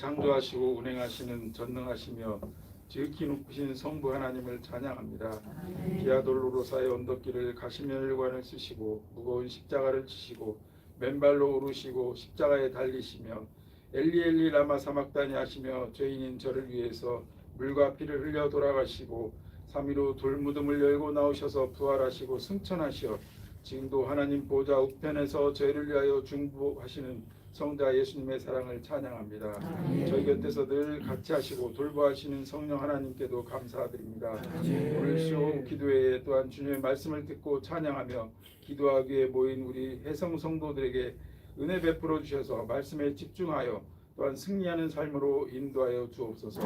창조하시고 운행하시는 전능하시며 지극히 높으신 성부 하나님을 찬양합니다. 디아돌로로사의 언덕길을 가시면 혈관을 쓰시고 무거운 십자가를 지시고 맨발로 오르시고 십자가에 달리시며 엘리 엘리 라마 사막다니 하시며 죄인인 저를 위해서 물과 피를 흘려 돌아가시고 3일 후 돌무덤을 열고 나오셔서 부활하시고 승천하시어 지금도 하나님 보좌 우편에서 저희를 위하여 중보하시는 성자 예수님의 사랑을 찬양합니다. 저희 곁에서 늘 같이 하시고 돌보하시는 성령 하나님께도 감사드립니다. 오늘 수요 기도회에 또한 주님의 말씀을 듣고 찬양하며 기도하기 위해 모인 우리 혜성 성도들에게 은혜 베풀어 주셔서 말씀에 집중하여 또한 승리하는 삶으로 인도하여 주옵소서.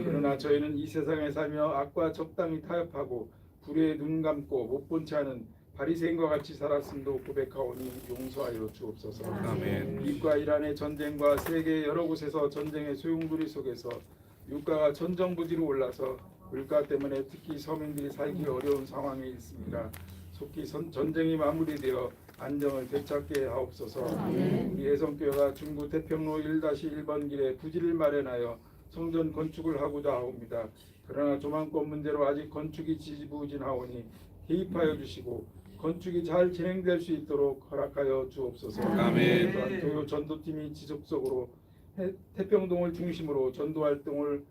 그러나 저희는 이 세상에 살며 악과 적당히 타협하고 불의에 눈 감고 못 본 채 하는 바리새인과 같이 살았음도 고백하오니 용서하여 주옵소서. 미국과 이란의 전쟁과 세계 여러 곳에서 전쟁의 소용돌이 속에서 유가가 전정부지로 올라서 물가 때문에 특히 서민들이 살기 어려운 상황에 있습니다. 속히 전쟁이 마무리되어 안정을 되찾게 하옵소서. 우리 혜성교회가 중구 태평로 1-1번 길에 부지를 마련하여 성전 건축을 하고자 하옵니다. 그러나 조망권 문제로 아직 건축이 지지부진하오니 개입하여 주시고 건축이 잘 진행될 수 있도록 허락하여 주옵소서. 아멘. 또한 교회 전도팀이 지속적으로 태평동을 중심으로 전도 활동을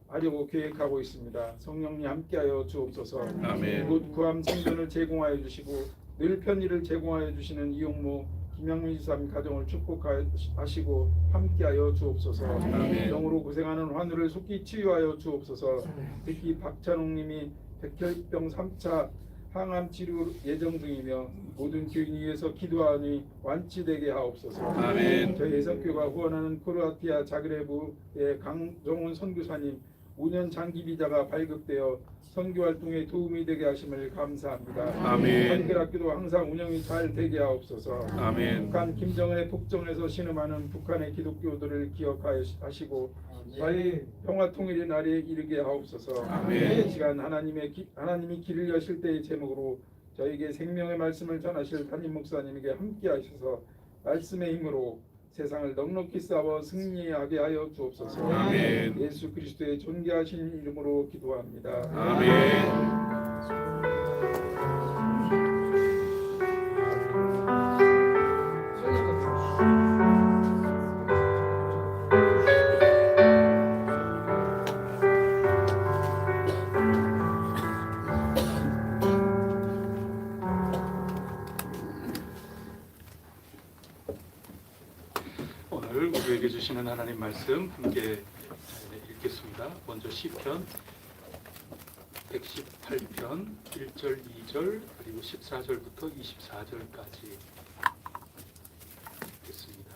하려고 계획하고 있습니다. 성령님 함께하여 주옵소서. 아멘. 곧 구함 생존을 제공하여 주시고 늘 편의를 제공하여 주시는 이용모 김양민 지사님 가정을 축복하시고 함께하여 주옵소서. 아멘. 병으로 고생하는 환우를 속히 치유하여 주옵소서. 특히 박찬웅님이 백혈병 3차 항암 치료 예정 중이며 모든 교인을 위해서 기도하니 완치되게 하옵소서. 아멘. 저희 혜성교가 후원하는 크로아티아 자그레브의 강정훈 선교사님 5년 장기 비자가 발급되어 선교 활동에 도움이 되게 하심을 감사합니다. 아멘. 한글학교도 항상 운영이 잘 되게 하옵소서. 아멘. 북한 김정은의 북정에서 신음하는 북한의 기독교들을 기억하시고 빨리 평화 통일의 날에 이르게 하옵소서. 아멘. 이 시간 하나님이 길을 여실 때의 제목으로 저에게 생명의 말씀을 전하실 담임 목사님에게 함께 하셔서 말씀의 힘으로 세상을 넉넉히 싸워 승리하게 하여 주옵소서. 아멘. 예수 그리스도의 존귀하신 이름으로 기도합니다. 아멘. 오늘 우리에게 주시는 하나님 말씀 함께 읽겠습니다. 먼저 시편 118편 1절, 2절 그리고 14절부터 24절까지 읽겠습니다.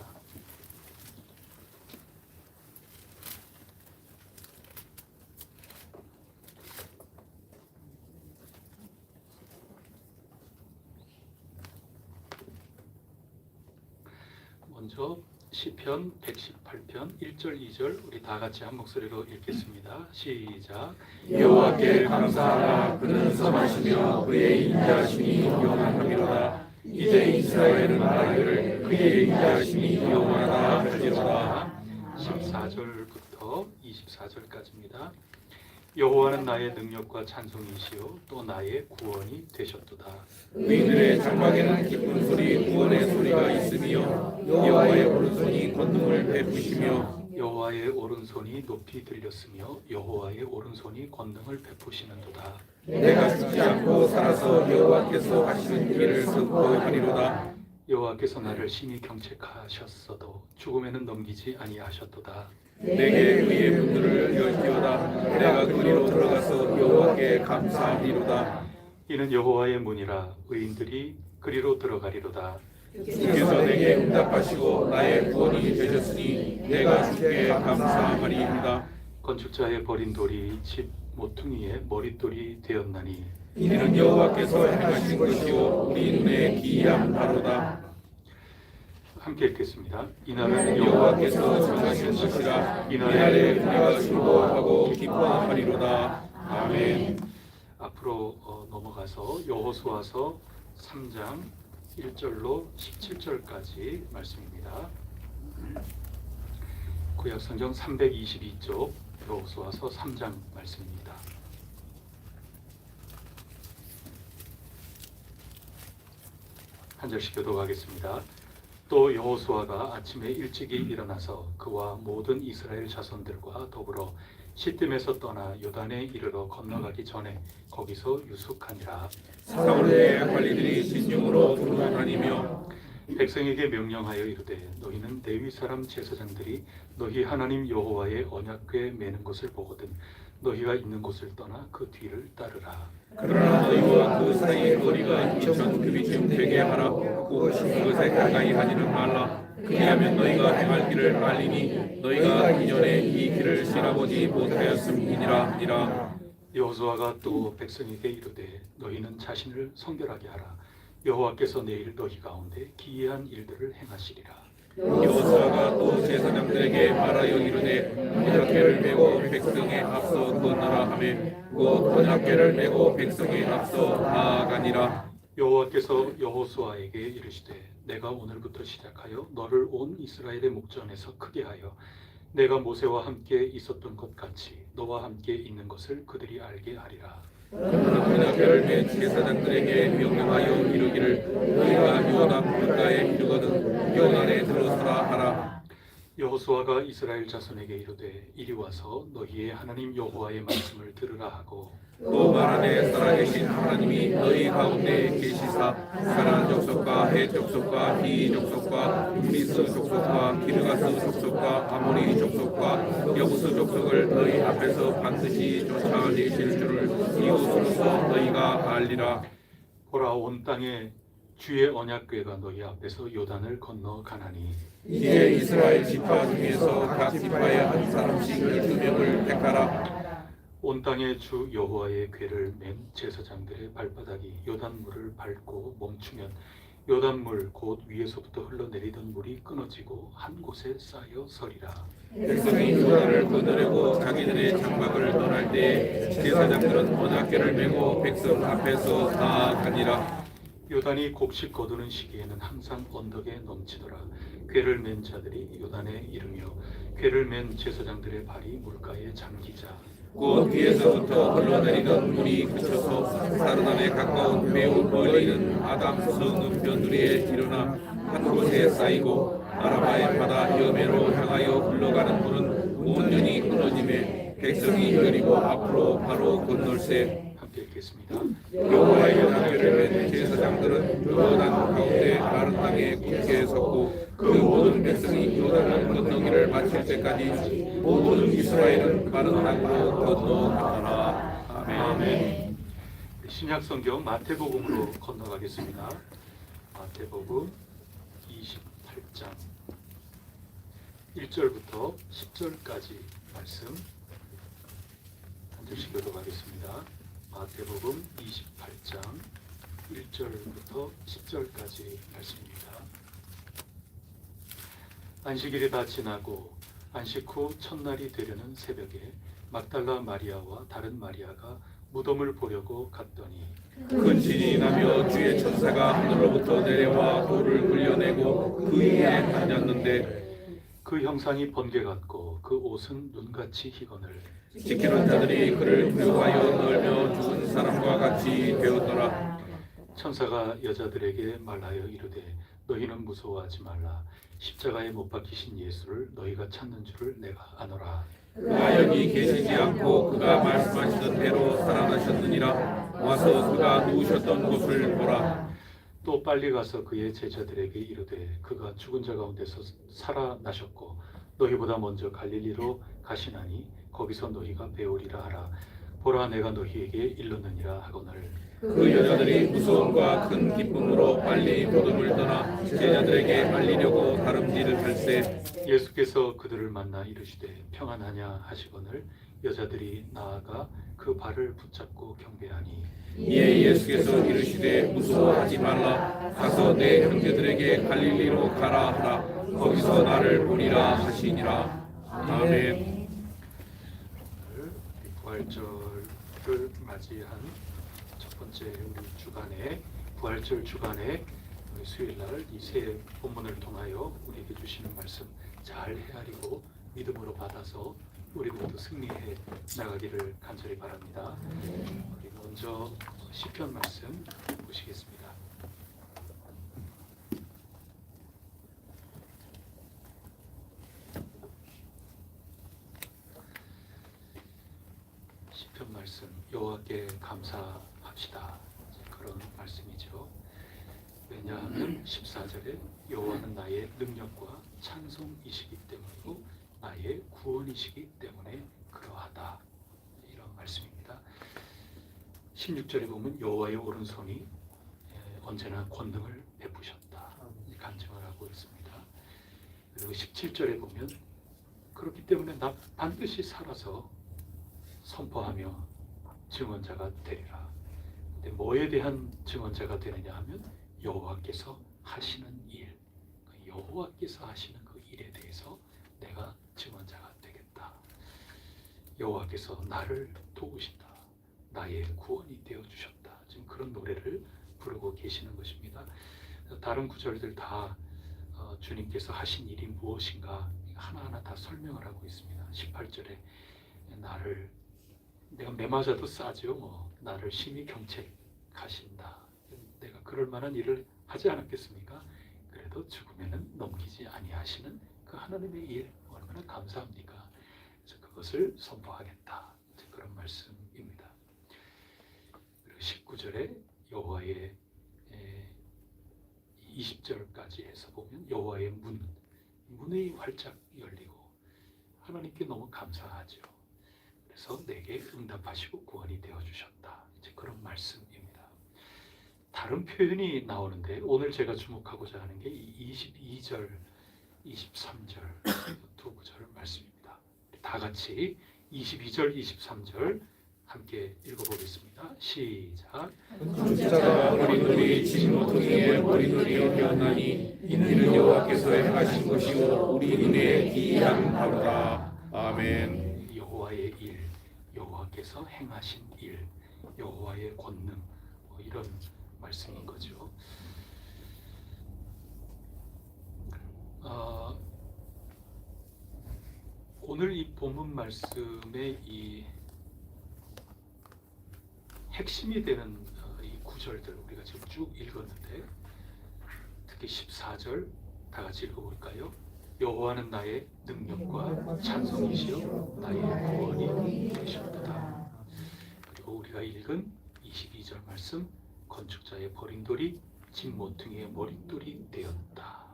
먼저 시편 118편 1절 2절 우리 다 같이 한 목소리로 읽겠습니다. 시작. 여호와께 감사하라. 그는 선하시며 그의 인자하심이 영원하리로다. 이제 이스라엘은 말하기를 그의 인자하심이 영원하다 할지로다. 14절부터 24절까지입니다. 여호와는 나의 능력과 찬송이시요 또 나의 구원이 되셨도다. 의인들의 장막에는 기쁜 소리 구원의 소리가 있으며 여호와의 오른손이 권능을 베푸시며 여호와의 오른손이 높이 들렸으며 여호와의 오른손이 권능을 베푸시는도다. 내가 죽지 않고 살아서 여호와께서 하시는 일을 선포하리로다. 여호와께서 나를 심히 경책하셨어도 죽음에는 넘기지 아니하셨도다. 내게 그의 문들을 열지어다. 내가 그리로 들어가서 여호와께 감사하리로다. 이는 여호와의 문이라 의인들이 그리로 들어가리로다. 주께서 내게 응답하시고 나의 구원이 되셨으니 내가 주께 감사하리이다. 건축자의 버린 돌이 집 모퉁이의 머릿돌이 되었나니 이는 여호와께서 행하신 것이요 우리 눈에 기이한 바로다. 함께 읽겠습니다. 이날은 여호와께서 정하신 것이라. 이날에 우리가 즐거워하고 기뻐하리로다. 아멘. 앞으로 넘어가서 여호수아서 3장 1절로 17절까지 말씀입니다. 구약성경 322쪽 여호수아서 3장 말씀입니다. 한 절씩 교독하겠습니다. 또 여호수아가 아침에 일찍이 일어나서 그와 모든 이스라엘 자손들과 더불어 시뜸에서 떠나 요단에 이르러 건너가기 전에 거기서 유숙하니라. 사울의 관리들이 진중으로 두루 다니며 백성에게 명령하여 이르되 너희는 레위 사람 제사장들이 너희 하나님 여호와의 언약궤 매는 것을 보거든 너희가 있는 곳을 떠나 그 뒤를 따르라. 그러나 너희와 그 사이의 거리가 2000규빗쯤 되게 하라. 그것에 가까이 하지는 말라. 그리하면 너희가 행할 길을 알리니 너희가 이전에 이 길을 지나보지 못하였음이니라 하니라. 여호수아가 또 백성에게 이르되 너희는 자신을 성결하게 하라. 여호와께서 내일 너희 가운데 기이한 일들을 행하시리라. 여호수아가 또 제사장들에게 말하여 이르되 언약궤를 메고 백성에 앞서 건너라 하매 곧 언약궤를 메고 백성에 앞서 나아가니라. 여호와께서 여호수아에게 이르시되 내가 오늘부터 시작하여 너를 온 이스라엘의 목전에서 크게 하여 내가 모세와 함께 있었던 것 같이 너와 함께 있는 것을 그들이 알게 하리라. 언약궤를 맨 제사장들에게 명령하여 이르기를 너희가 요단 물가에 이르거든 요단에 들어서라 하라. 여호수아가 이스라엘 자손에게 이르되 이리 와서 너희의 하나님 여호와의 말씀을 들으라 하고 또 말하되 살아계신 하나님이 너희 가운데 계시사 가나안 족속과 헷 족속과 히위 족속과 브리스 족속과 기르가스 족속과 아모리 족속과 여부스 족속을 너희 앞에서 반드시 쫓아내실 줄을 이웃으로서 너희가 알리라. 보라 온 땅에 주의 언약궤가 너희 앞에서 요단을 건너 가나니 이제 이스라엘 지파 중에서 각 지파에 한 사람씩 12명을 택하라. 온 땅에 주 여호와의 궤를 맨 제사장들의 발바닥이 요단물을 밟고 멈추면 요단물 곧 위에서부터 흘러내리던 물이 끊어지고 한 곳에 쌓여 서리라. 백성이 요단을 건너려고 자기들의 장막을 떠날 때 제사장들은 언약궤를 메고 백성 앞에서 나아가니라. 요단이 곡식 거두는 시기에는 항상 언덕에 넘치더라. 궤를 맨 자들이 요단에 이르며 궤를 맨 제사장들의 발이 물가에 잠기자 곧 위에서부터 흘러내리던 물이 그쳐서 사르단에 가까운 매우 멀리 있는 아담 성읍변두리에 일어나 한 곳에 쌓이고 아라바의 바다 여매로 향하여 흘러가는 물은 온전히 끊어짐에 백성이 그리고 앞으로 바로 건널세. 함께 읽겠습니다. 여호와의 언약궤를 맨 제사장들은 요단 가운데 마른 땅에 굳게 섰고 그 모든 백성이 요단을 건너기를 마칠 때까지 모든 이스라엘은 마른 땅으로 건너가더라. 아멘. 신약 성경 마태복음으로 건너가겠습니다. 마태복음 28장 1절부터 10절까지 말씀 한 절씩 교독하겠습니다. 마태복음 28장 1절부터 10절까지 말씀입니다. 안식일이 다 지나고 안식 후 첫날이 되려는 새벽에 막달라 마리아와 다른 마리아가 무덤을 보려고 갔더니 큰 진이 나며 주의 천사가 하늘로부터 내려와 돌을 굴려내고 그 위에 앉았는데 그 형상이 번개 같고 그 옷은 눈같이 희거늘 지키는 자들이 그를 두려워하여 떨며 죽은 사람과 같이 되었더라. 천사가 여자들에게 말하여 이르되 너희는 무서워하지 말라. 십자가에 못 박히신 예수를 너희가 찾는 줄을 내가 아노라. 그가 여기 계시지 않고 그가 말씀하시던 대로 살아나셨느니라. 와서 그가 누우셨던 곳을 보라. 또 빨리 가서 그의 제자들에게 이르되 그가 죽은 자 가운데서 살아나셨고 너희보다 먼저 갈릴리로 가시나니 거기서 너희가 배우리라 하라. 보라 내가 너희에게 일렀느니라 하거늘 그 여자들이 무서움과 큰 기쁨으로 빨리 무덤을 떠나 제자들에게 알리려고 다름질을 할세. 예수께서 그들을 만나 이르시되 평안하냐 하시거늘 여자들이 나아가 그 발을 붙잡고 경배하니 이에 예수께서 이르시되 무서워하지 말라. 가서 내 형제들에게 갈릴리로 가라 하라. 거기서 나를 보리라 하시니라. 아멘. 오늘 부활절을 맞이한 첫 번째 우리 주간에 부활절 주간에 수요일 날 이 새 본문을 통하여 우리에게 주시는 말씀 잘 헤아리고 믿음으로 받아서 우리 모두 승리해 나가기를 간절히 바랍니다. 우리 먼저 시편 말씀 보시겠습니다. 시편 말씀, 여호와께 감사합시다. 그런 말씀이죠. 왜냐하면 14절에 여호와는 나의 능력과 찬송이시기 때문이고 나의 구원이시기 때문에 그러하다, 이런 말씀입니다. 16절에 보면 여호와의 오른손이 언제나 권능을 베푸셨다, 간증을 하고 있습니다. 그리고 17절에 보면 그렇기 때문에 나 반드시 살아서 선포하며 증언자가 되리라. 근데 뭐에 대한 증언자가 되느냐 하면 여호와께서 하시는 일, 여호와께서 하시는 그 일에 대해서 내가 증언자가 되겠다. 여호와께서 나를 도우신다, 나의 구원이 되어주셨다. 지금 그런 노래를 부르고 계시는 것입니다. 다른 구절들 다 주님께서 하신 일이 무엇인가 하나하나 다 설명을 하고 있습니다. 18절에 나를, 내가 매맞아도 싸죠. 나를 심히 경책하신다. 내가 그럴 만한 일을 하지 않았겠습니까? 그래도 죽으면은 넘기지 아니하시는 그 하나님의 일 얼마나 감사합니까? 그래서 그것을 선포하겠다, 그런 말씀입니다. 그리고 19절에 여호와의 20절까지 해서 보면 여호와의 문이 활짝 열리고 하나님께 너무 감사하죠. 그래서 내게 응답하시고 구원이 되어주셨다, 이제 그런 말씀입니다. 다른 표현이 나오는데 오늘 제가 주목하고자 하는 게 22절, 23절 두 구절 말씀입니다. 다 같이 22절, 23절 함께 읽어보겠습니다. 시작. 천사가 머리들이 진모퉁이의 머리들이 되었나니 이는 여호와께서 행하신 것이요 우리 눈에 기이한 바로다. 아멘. 여호와의 일, 여호와께서 행하신 일, 여호와의 권능, 이런 말씀인 거죠. 오늘 이 본문 말씀의 이 핵심이 되는 이 구절들 우리가 지금 쭉 읽었는데, 특히 14절 다 같이 읽어볼까요? 여호와는 나의 능력과 찬송이시요 나의 구원이 되셨도다. 그리고 우리가 읽은 22절 말씀, 건축자의 버린 돌이 진모퉁이의 머릿돌이 되었다.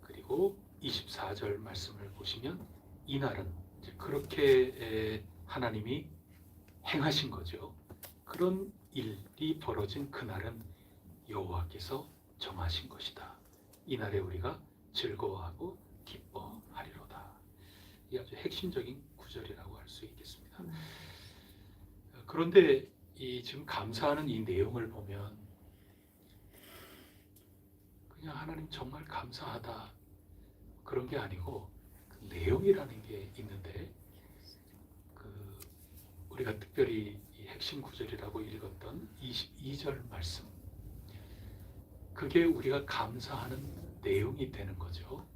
그리고 24절 말씀을 보시면 이날은 이제 그렇게 하나님이 행하신 거죠. 그런 일이 벌어진 그날은 여호와께서 정하신 것이다. 이날에 우리가 즐거워하고 기뻐하리로다. 이 아주 핵심적인 구절이라고 할 수 있겠습니다. 그런데 이 지금 감사하는 이 내용을 보면 그냥 하나님 정말 감사하다 그런 게 아니고 그 내용이라는 게 있는데, 우리가 특별히 이 핵심 구절이라고 읽었던 22절 말씀, 그게 우리가 감사하는 내용이 되는 거죠.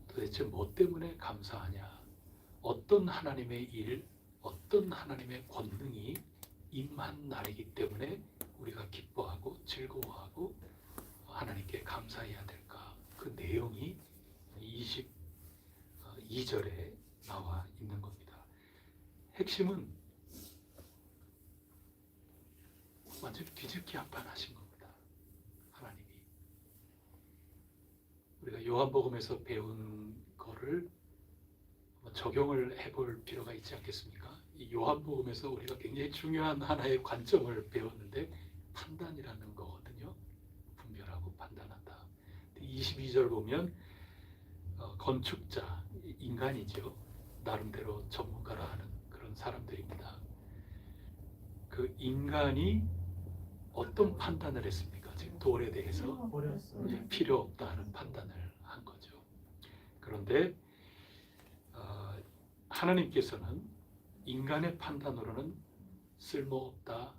도대체 뭐 때문에 감사하냐? 어떤 하나님의 일, 어떤 하나님의 권능이 임한 날이기 때문에 우리가 기뻐하고 즐거워하고 하나님께 감사해야 될까? 그 내용이 22절에 나와 있는 겁니다. 핵심은 완전 뒤집기 한 판 하신 겁니다. 하나님이. 우리가 요한복음에서 배운 거를 적용을 해볼 필요가 있지 않겠습니까? 이 요한복음에서 우리가 굉장히 중요한 하나의 관점을 배웠는데 판단이라는 거거든요. 분별하고 판단한다. 22절 보면 건축자, 인간이죠. 나름대로 전문가라 하는 그런 사람들입니다. 그 인간이 어떤 판단을 했습니까? 지금 돌에 대해서 필요 없다 하는 판단을 한 거죠. 그런데 하나님께서는 인간의 판단으로는 쓸모없다,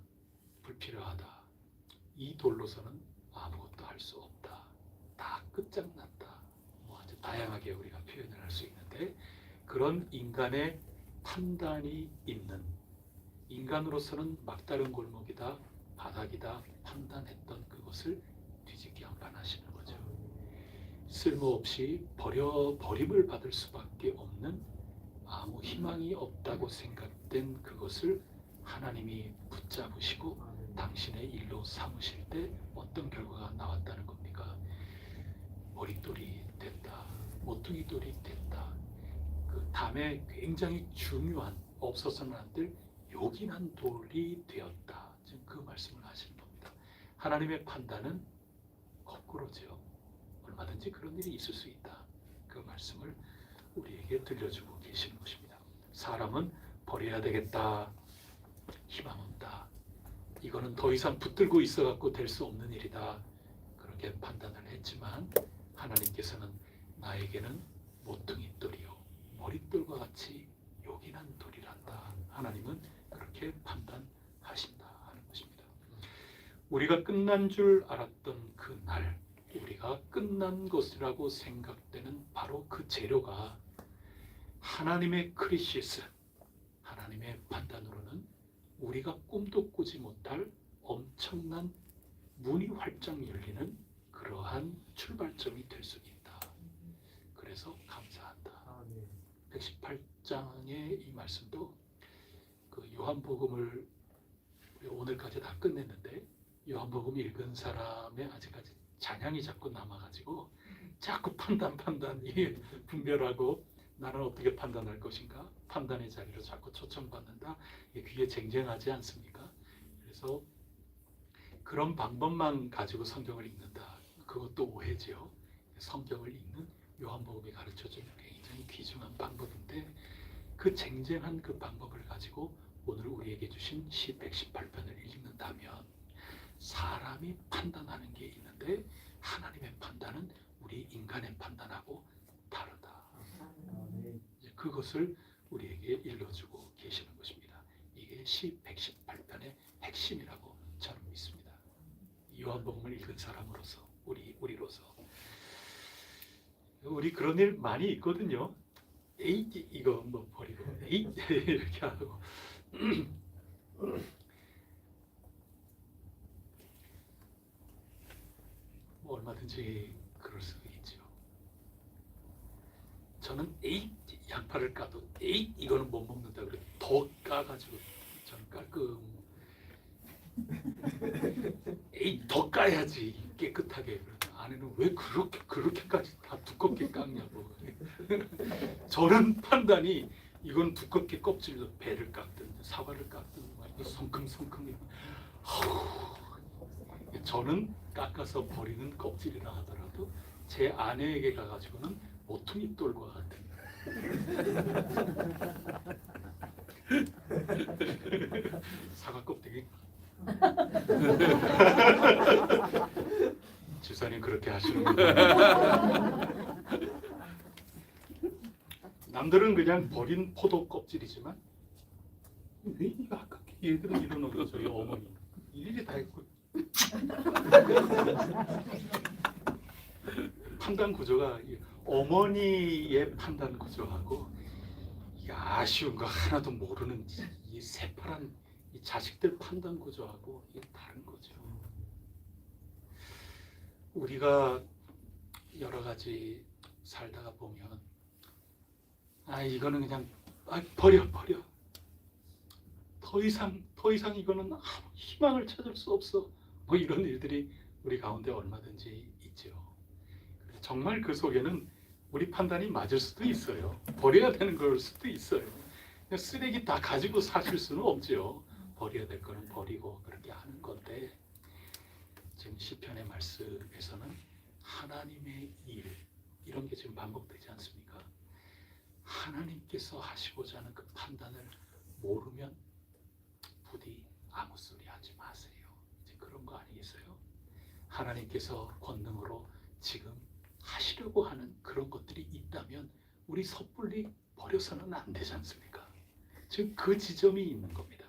불필요하다, 이 돌로서는 아무것도 할 수 없다, 다 끝장났다, 아주 다양하게 우리가 표현을 할 수 있는데 그런 인간의 판단이 있는 인간으로서는 막다른 골목이다 바닥이다 판단했던 그것을 뒤집기 한 판 하시는 거죠. 쓸모없이 버림을 받을 수밖에 없는 아무 희망이 없다고 생각된 그것을 하나님이 붙잡으시고 당신의 일로 삼으실 때 어떤 결과가 나왔다는 겁니까? 머릿돌이 됐다, 모퉁이돌이 됐다. 그 다음에 굉장히 중요한 없어서는 안 될 요긴한 돌이 되었다. 지금 그 말씀을 하시는 겁니다. 하나님의 판단은 거꾸로죠. 얼마든지 그런 일이 있을 수 있다. 그 말씀을 우리에게 들려주고 계시는 것입니다. 사람은 버려야 되겠다. 희망 없다. 이거는 더 이상 붙들고 있어갖고 될 수 없는 일이다. 그렇게 판단을 했지만 하나님께서는 나에게는 모퉁이돌이요 머릿돌과 같이 요긴한 돌이란다. 하나님은 그렇게 판단하신다 하는 것입니다. 우리가 끝난 줄 알았던 그 날, 우리가 끝난 것이라고 생각되는 바로 그 재료가 하나님의 크리시스, 하나님의 판단으로는 우리가 꿈도 꾸지 못할 엄청난 문이 활짝 열리는 그러한 출발점이 될 수 있다. 그래서 감사한다. 118장의 이 말씀도 그 요한복음을 오늘까지 다 끝냈는데 요한복음 읽은 사람의 아직까지 잔향이 자꾸 남아가지고 자꾸 판단이 분별하고 나는 어떻게 판단할 것인가 판단의 자리로 자꾸 초청받는다. 그게 쟁쟁하지 않습니까? 그래서 그런 방법만 가지고 성경을 읽는다. 그것도 오해지요. 성경을 읽는 요한복음이 가르쳐주는 굉장히 귀중한 방법인데 그 쟁쟁한 그 방법을 가지고 오늘 우리에게 주신 시 118편을 읽는다면 사람이 판단하는 게 있는데 하나님의 판단은 우리 인간의 판단하고 다르다. 이제 그것을 우리에게 일러주고 계시는 것입니다. 이게 시 118편의 핵심이라고 저는 믿습니다. 요한복음을 읽은 사람으로서 우리로서 우리 그런 일 많이 있거든요. 에이 이거 뭐 버리고 에이 이렇게 하고 뭐 얼마든지 그럴 수 있죠. 저는 에이 양파를 까도 에이 이거는 못 먹는다 그래 더 까가지고 저는 깔끔 에이 더 까야지 깨끗하게. 아내는 왜 그렇게까지 다 두껍게 깎냐고. 저는 판단이 이건 두껍게 껍질로 배를 깎든 사과를 깎든 막 성큼성큼. 저는 깎아서 버리는 껍질이라 하더라도 제 아내에게 가가지고는 모퉁이돌과 같은 사과 껍데기. 집사님 그렇게 하시는구나. 남들은 그냥 버린 포도 껍질이지만 왜 이거 아깝게 얘들은 이러는 거죠. 저희 어머니 일일이 다 했고 판단 구조가 어머니의 판단 구조하고 이 아쉬운 거 하나도 모르는 이 새파란 이 자식들 판단 구조하고 이게 다른 거죠. 우리가 여러 가지 살다가 보면 이거는 그냥 버려 더 이상 이거는 아무 희망을 찾을 수 없어 뭐 이런 일들이 우리 가운데 얼마든지 있죠. 정말 그 속에는 우리 판단이 맞을 수도 있어요. 버려야 되는 걸 수도 있어요. 그냥 쓰레기 다 가지고 사실 수는 없죠. 버려야 될 거는 버리고 그렇게 하는 건데 지금 시편의 말씀에서는 하나님의 일 이런 게 지금 반복되지 않습니까? 하나님께서 하시고자 하는 그 판단을 모르면 부디 아무 소리 하지 마세요. 이제 그런 거 아니겠어요? 하나님께서 권능으로 지금 하시려고 하는 그런 것들이 있다면 우리 섣불리 버려서는 안 되지 않습니까? 지금 그 지점이 있는 겁니다.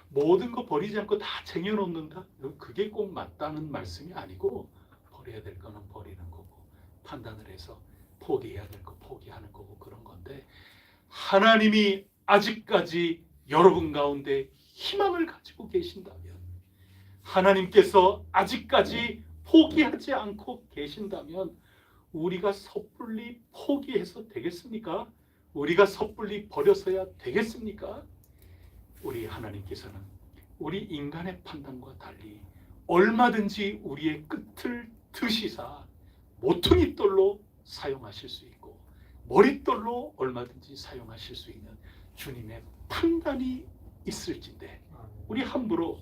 모든 거 버리지 않고 다 쟁여놓는다? 그게 꼭 맞다는 말씀이 아니고 버려야 될 거는 버리는 거고 판단을 해서 포기해야 될 거 포기하는 거고 그런 건데, 하나님이 아직까지 여러분 가운데 희망을 가지고 계신다면, 하나님께서 아직까지 포기하지 않고 계신다면 우리가 섣불리 포기해서 되겠습니까? 우리가 섣불리 버려서야 되겠습니까? 우리 하나님께서는 우리 인간의 판단과 달리 얼마든지 우리의 끝을 드시사 모퉁이 돌로 사용하실 수 있고 머릿돌로 얼마든지 사용하실 수 있는 주님의 판단이 있을진데 우리 함부로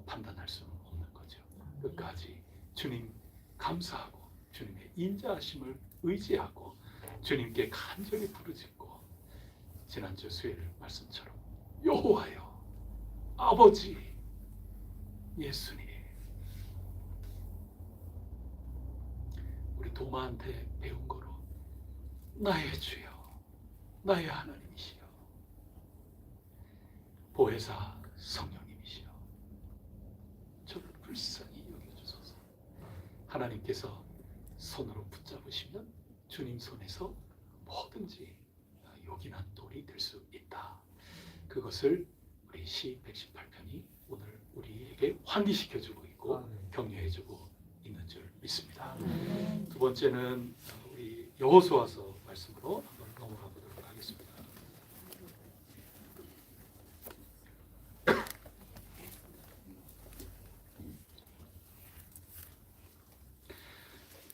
판단할 수는 없는 거죠. 끝까지 주님 감사하고 주님의 인자하심을 의지하고 주님께 간절히 부르짖고, 지난주 수요일 말씀처럼 여호와여, 아버지, 예수님, 우리 도마한테 배운 거로 나의 주여, 나의 하나님이시여, 보혜사 성령님이시여, 저를 불쌍히 여겨주소서. 하나님께서 손으로 붙잡으시면 주님 손에서 뭐든지 요긴한 돌이 될 수 있다. 그것을 우리 시 118편이 오늘 우리에게 환기시켜주고 있고 격려해주고 있는 줄 믿습니다. 두 번째는 우리 여호수아서 말씀으로 한번 넘어가 보도록 하겠습니다.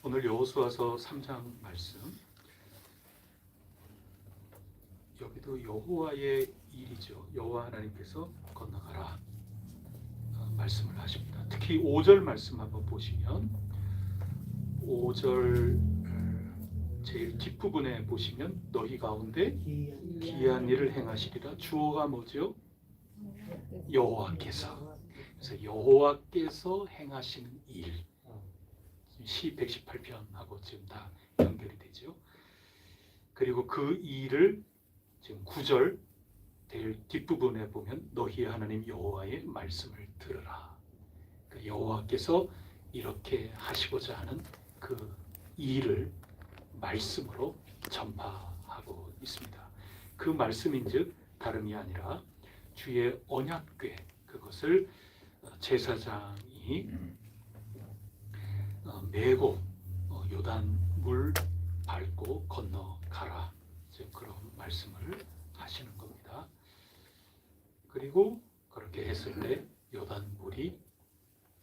오늘 여호수아서 3장 말씀, 여기도 여호와의 일이죠. 여호와 하나님께서 건너가라 말씀을 하십니다. 특히 5절 말씀 한번 보시면, 5절 제일 뒷부분에 보시면 너희 가운데 기이한 일을 행하시리라. 주어가 뭐죠? 여호와께서. 그래서 여호와께서 행하시는 일, 시 118편하고 지금 다 연결이 되죠. 그리고 그 일을 지금 9절 제일 뒷부분에 보면 너희 하나님 여호와의 말씀을 들으라. 그 여호와께서 이렇게 하시고자 하는 그 일을 말씀으로 전파하고 있습니다. 그 말씀인즉 다름이 아니라 주의 언약궤, 그것을 제사장이 메고 요단 물 밟고 건너가라, 지금 그런 말씀을 하시는 겁니다. 그리고 그렇게 했을 때 요단 물이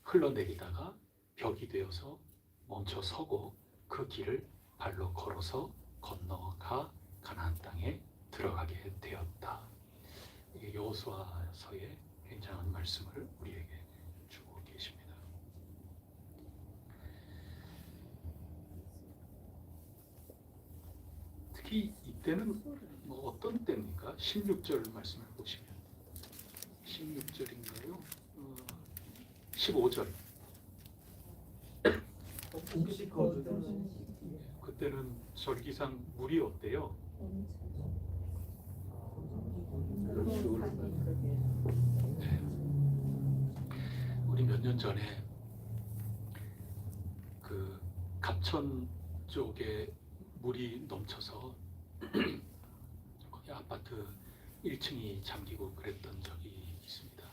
흘러내리다가 벽이 되어서 멈춰 서고 그 길을 발로 걸어서 건너가 가나안 땅에 들어가게 되었다. 이게 여호수아서의 굉장한 말씀을 우리에게 주고 계십니다. 특히 이때는 뭐 어떤 때입니까? 16절 말씀을 보시면 16절인가요? 15절. 그때는 절기상 물이 어때요? 네. 우리 몇 년 전에 그 갑천 쪽에 물이 넘쳐서 거기 아파트 1층이 잠기고 그랬던 적이 있습니다.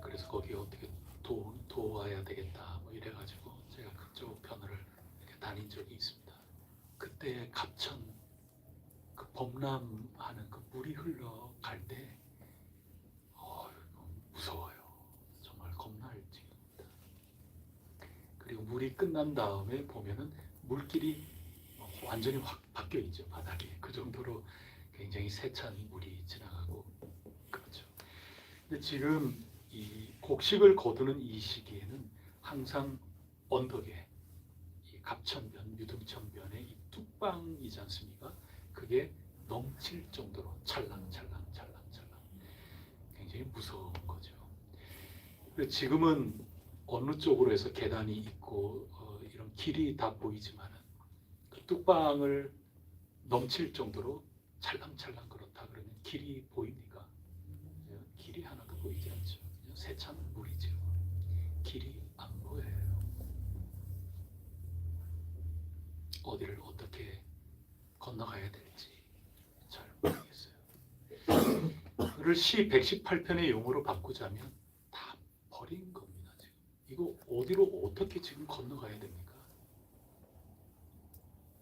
그래서 거기 어떻게 도와야 되겠다 뭐 이래가지고 제가 그쪽 편을 이렇게 다닌 적이 있습니다. 그때 갑천 그 범람하는 그 물이 흘러갈 때 무서워요. 정말 겁날 지경입니다. 그리고 물이 끝난 다음에 보면은 물길이 완전히 확 바뀌어 있죠. 바닥이 그 정도로 굉장히 세찬 물이 지나가고 그렇죠. 근데 지금 이 곡식을 거두는 이 시기에는 항상 언덕에 이 갑천변, 유등천변에 이 뚝방이지 않습니까? 그게 넘칠 정도로 찰랑찰랑 굉장히 무서운 거죠. 지금은 어느 쪽으로 해서 계단이 있고 이런 길이 다 보이지만은 그 뚝방을 넘칠 정도로 찰랑찰랑 그렇다 그러면 길이 보입니까? 길이 하나도 보이지 않죠. 세찬 물이죠. 길이 안 보여요. 이걸 시 118편의 용어로 바꾸자면 다 버린 겁니다. 지금 이거 어디로 어떻게 지금 건너가야 됩니까?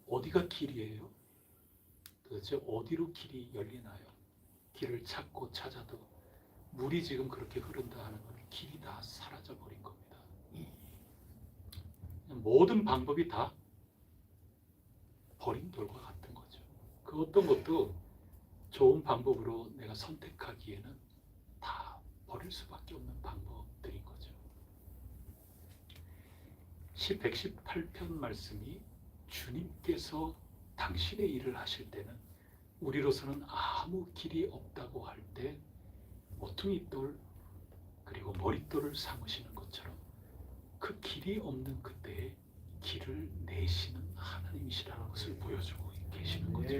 어디가 길이에요? 도대체 어디로 길이 열리나요? 길을 찾고 찾아도 물이 지금 그렇게 흐른다 하는 건 길이 다 사라져 버린 겁니다. 모든 방법이 다 버린 돌과 같은 거죠. 그 어떤 것도 좋은 방법으로 내가 선택하기에는 다 버릴 수밖에 없는 방법들인 거죠. 시 118편 말씀이 주님께서 당신의 일을 하실 때는 우리로서는 아무 길이 없다고 할 때 모퉁이돌 그리고 머릿돌을 삼으시는 것처럼 그 길이 없는 그때에 길을 내시는 하나님이시라는 것을 보여주고 계시는 거죠.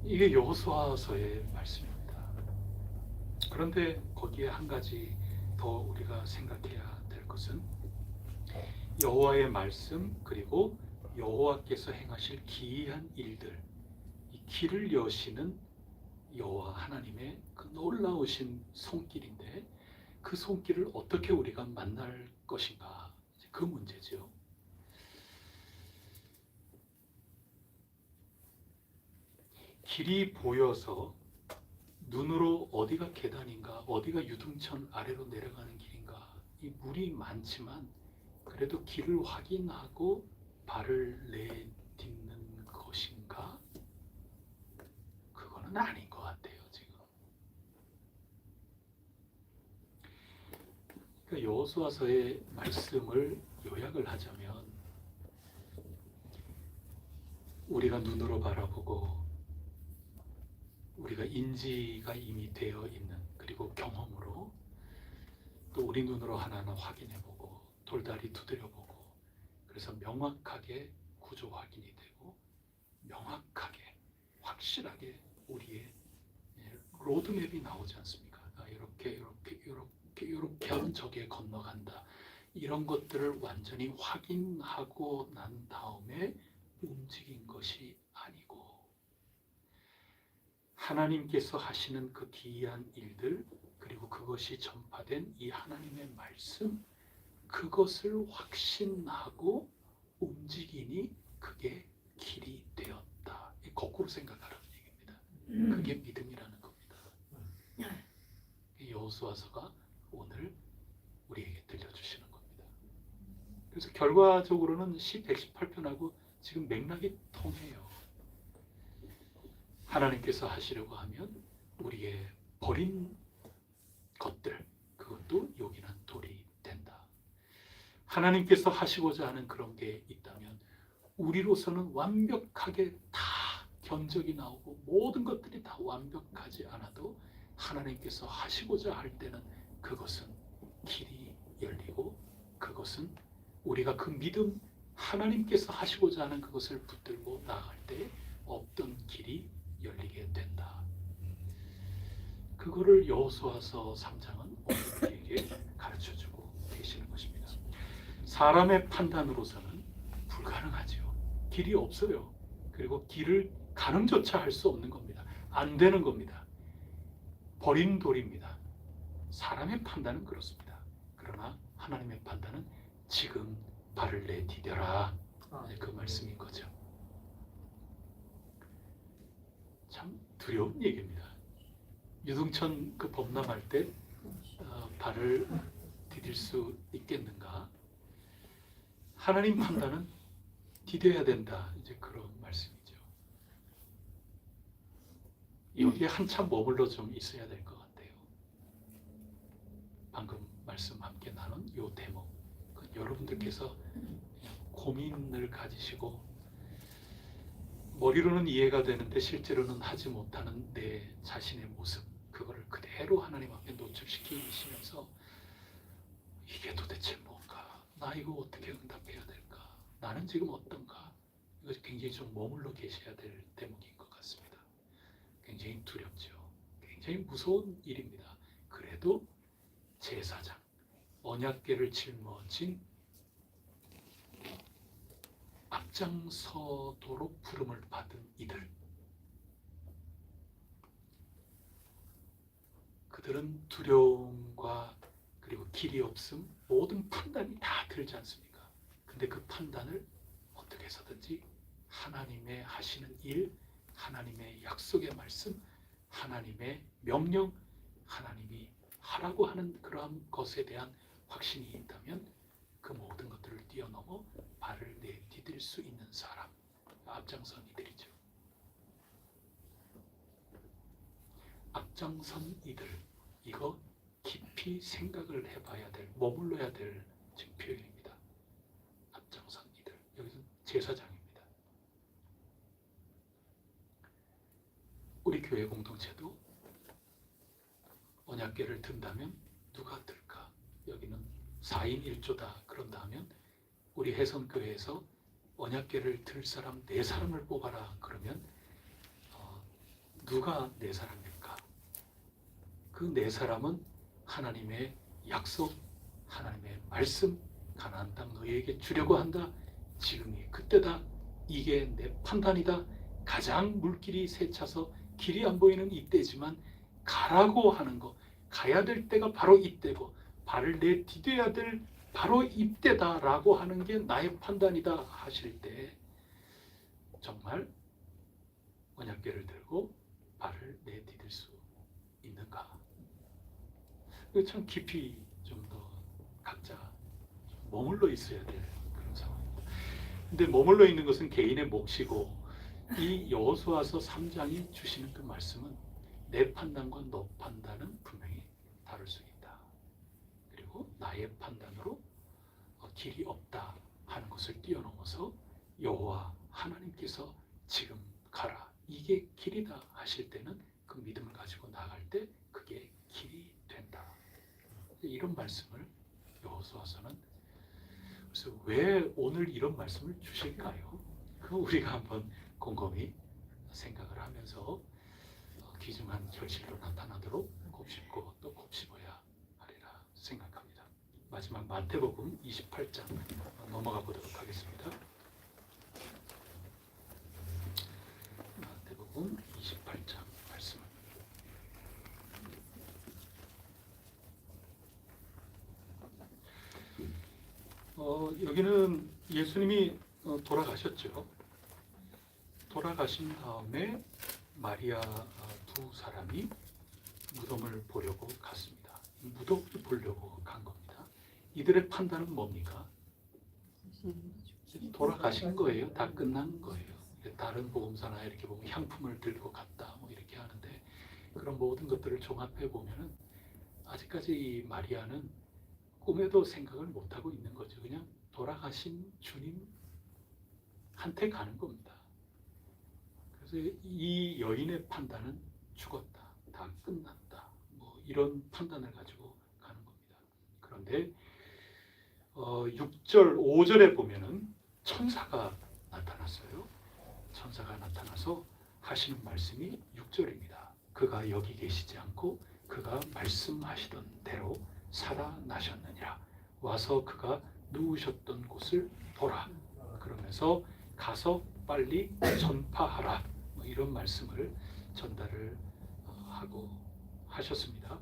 이게 여호수아서의 말씀입니다. 그런데 거기에 한 가지 더 우리가 생각해야 될 것은 여호와의 말씀 그리고 여호와께서 행하실 기이한 일들, 이 길을 여시는 여호와 하나님의 그 놀라우신 손길인데 그 손길을 어떻게 우리가 만날 것인가, 그 문제죠. 길이 보여서 눈으로 어디가 계단인가, 어디가 유등천 아래로 내려가는 길인가, 이 물이 많지만 그래도 길을 확인하고 발을 내딛는 것인가? 그거는 아닌 것 같아요, 지금. 그러니까 여호수아서의 말씀을 요약을 하자면 우리가 눈으로 바라보고 우리가 인지가 이미 되어 있는, 그리고 경험으로 또 우리 눈으로 하나하나 확인해보고 돌다리 두드려보고, 그래서 명확하게 구조 확인이 되고 명확하게 확실하게 우리의 로드맵이 나오지 않습니까? 이렇게 하면 저기에 건너간다. 이런 것들을 완전히 확인하고 난 다음에 움직인 것이 아니고 하나님께서 하시는 그 기이한 일들, 그리고 그것이 전파된 이 하나님의 말씀, 그것을 확신하고 움직이니 그게 길이 되었다. 거꾸로 생각하라는 얘기입니다. 그게 믿음이라는 겁니다. 여호수아서가 오늘 우리에게 들려주시는 겁니다. 그래서 결과적으로는 시 118편하고 지금 맥락이 통해요. 하나님께서 하시려고 하면 우리의 버린 것들, 그것도 요긴한 돌이 된다. 하나님께서 하시고자 하는 그런 게 있다면 우리로서는 완벽하게 다 견적이 나오고 모든 것들이 다 완벽하지 않아도 하나님께서 하시고자 할 때는 그것은 길이 열리고, 그것은 우리가 그 믿음, 하나님께서 하시고자 하는 그것을 붙들고 나아갈 때 없던 길이 열리게 된다. 그거를 여호수아서 3장은 오늘 우리에게 가르쳐주고 계시는 것입니다. 사람의 판단으로서는 불가능하지요. 길이 없어요. 그리고 길을 가늠조차 할 수 없는 겁니다. 안 되는 겁니다. 버린 돌입니다. 사람의 판단은 그렇습니다. 그러나 하나님의 판단은 지금 발을 내디뎌라. 그 말씀인 거죠. 참 두려운 얘기입니다. 유등천 그 범람할 때 발을 디딜 수 있겠는가? 하나님 판단은 디뎌야 된다. 이제 그런 말씀이죠. 여기에 한참 머물러 좀 있어야 될 것 같아요. 방금 말씀 함께 나눈 이 대목, 여러분들께서 고민을 가지시고 머리로는 이해가 되는데 실제로는 하지 못하는 내 자신의 모습, 그거를 그대로 하나님 앞에 노출시키시면서 이게 도대체 뭔가? 나 이거 어떻게 응답해야 될까? 나는 지금 어떤가? 이것이 굉장히 좀 머물러 계셔야 될 대목인 것 같습니다. 굉장히 두렵죠. 굉장히 무서운 일입니다. 그래도 제사장, 언약궤를 짊어진 앞장서도록 부름을 받은 이들, 그들은 두려움과 그리고 길이 없음, 모든 판단이 다 들지 않습니까? 근데 그 판단을 어떻게 해서든지 하나님의 하시는 일, 하나님의 약속의 말씀, 하나님의 명령, 하나님이 하라고 하는 그러한 것에 대한 확신이 있다면 그 모든 것들을 뛰어넘어 발을 내디딜 수 있는 사람, 앞장선 이들이죠. 앞장선 이들, 이거 깊이 생각을 해봐야 될, 머물러야 될 지금 표현입니다. 앞장선 이들, 여기서 제사장입니다. 우리 교회 공동체도 언약궤를 든다면 누가 들까? 여기는 4인 1조다 그런다 하면 우리 해성교회에서 언약궤를 들 사람 4사람을 뽑아라 그러면 누가 4사람일까? 그 4사람은 하나님의 약속, 하나님의 말씀, 가나안 땅 너희에게 주려고 한다. 지금이 그때다. 이게 내 판단이다. 가장 물길이 세차서 길이 안 보이는 이때지만 가라고 하는 거, 가야 될 때가 바로 이때고 발을 내디뎌야 될 바로 이때다라고 하는 게 나의 판단이다 하실 때 정말 언약궤를 들고 발을 내디딜 수 있는가? 참 깊이 좀 더 각자 좀 머물러 있어야 될 그런 상황입니다. 근데 머물러 있는 것은 개인의 몫이고 이 여호수아서 3장이 주시는 그 말씀은 내 판단과 너 판단은 분명히 다를 수 있다. 그리고 나의 판단으로 길이 없다 하는 것을 뛰어넘어서 여호와 하나님께서 지금 가라. 이게 길이다 하실 때는 그 믿음을 가지고 나갈 때 그게 길이 된다. 이런 말씀을 여호수아서는 그래서 왜 오늘 이런 말씀을 주실까요? 그 우리가 한번 곰곰이 생각을 하면서 귀중한 결실로 나타나도록 곱씹고 또 곱씹어야 하리라 생각합니다. 마지막 마태복음 28장 넘어가 보도록 하겠습니다. 마태복음 28장 말씀. 여기는 예수님이 돌아가셨죠. 돌아가신 다음에 마리아 두 사람이 무덤을 보려고 갔습니다. 무덤을 보려고 간 겁니다. 이들의 판단은 뭡니까? 돌아가신 거예요. 다 끝난 거예요. 다른 복음서나 이렇게 보면 향품을 들고 갔다 뭐 이렇게 하는데 그런 모든 것들을 종합해 보면은 아직까지 이 마리아는 꿈에도 생각을 못 하고 있는 거죠. 그냥 돌아가신 주님한테 가는 겁니다. 그래서 이 여인의 판단은 죽었다, 다 끝났다, 뭐 이런 판단을 가지고 가는 겁니다. 그런데 6절, 5절에 보면은 천사가 나타났어요. 천사가 나타나서 하시는 말씀이 6절입니다. 그가 여기 계시지 않고 그가 말씀하시던 대로 살아나셨느니라. 와서 그가 누우셨던 곳을 보라. 그러면서 가서 빨리 전파하라. 뭐 이런 말씀을 전달을 하고 하셨습니다.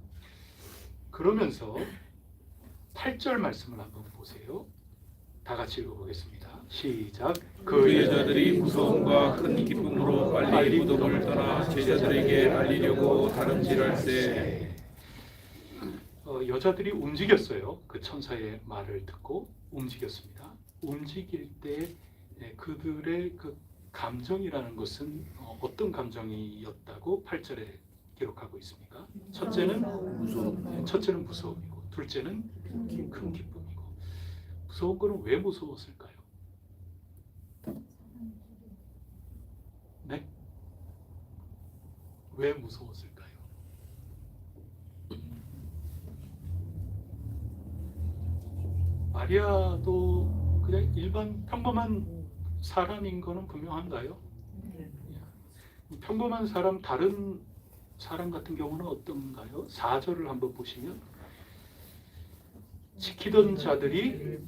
그러면서 8절 말씀을 한번 보세요. 다 같이 읽어보겠습니다. 시작. 그 여자들이 무서움과 큰 기쁨으로 빨리 무덤을 떠나 제자들에게 알리려고 다름질할세. 여자들이 움직였어요. 그 천사의 말을 듣고 움직였습니다. 움직일 때 그들의 그 감정이라는 것은 어떤 감정이었다고 8절에 기록하고 있습니까? 첫째는 무서움이고 둘째는 큰 기쁨이고. 무서운 거는 왜 무서웠을까요? 네? 왜 무서웠을까요? 마리아도 그냥 일반 평범한 사람인 거는 분명한가요? 평범한 사람, 다른 사람 같은 경우는 어떤가요? 4절을 한번 보시면 지키던 자들이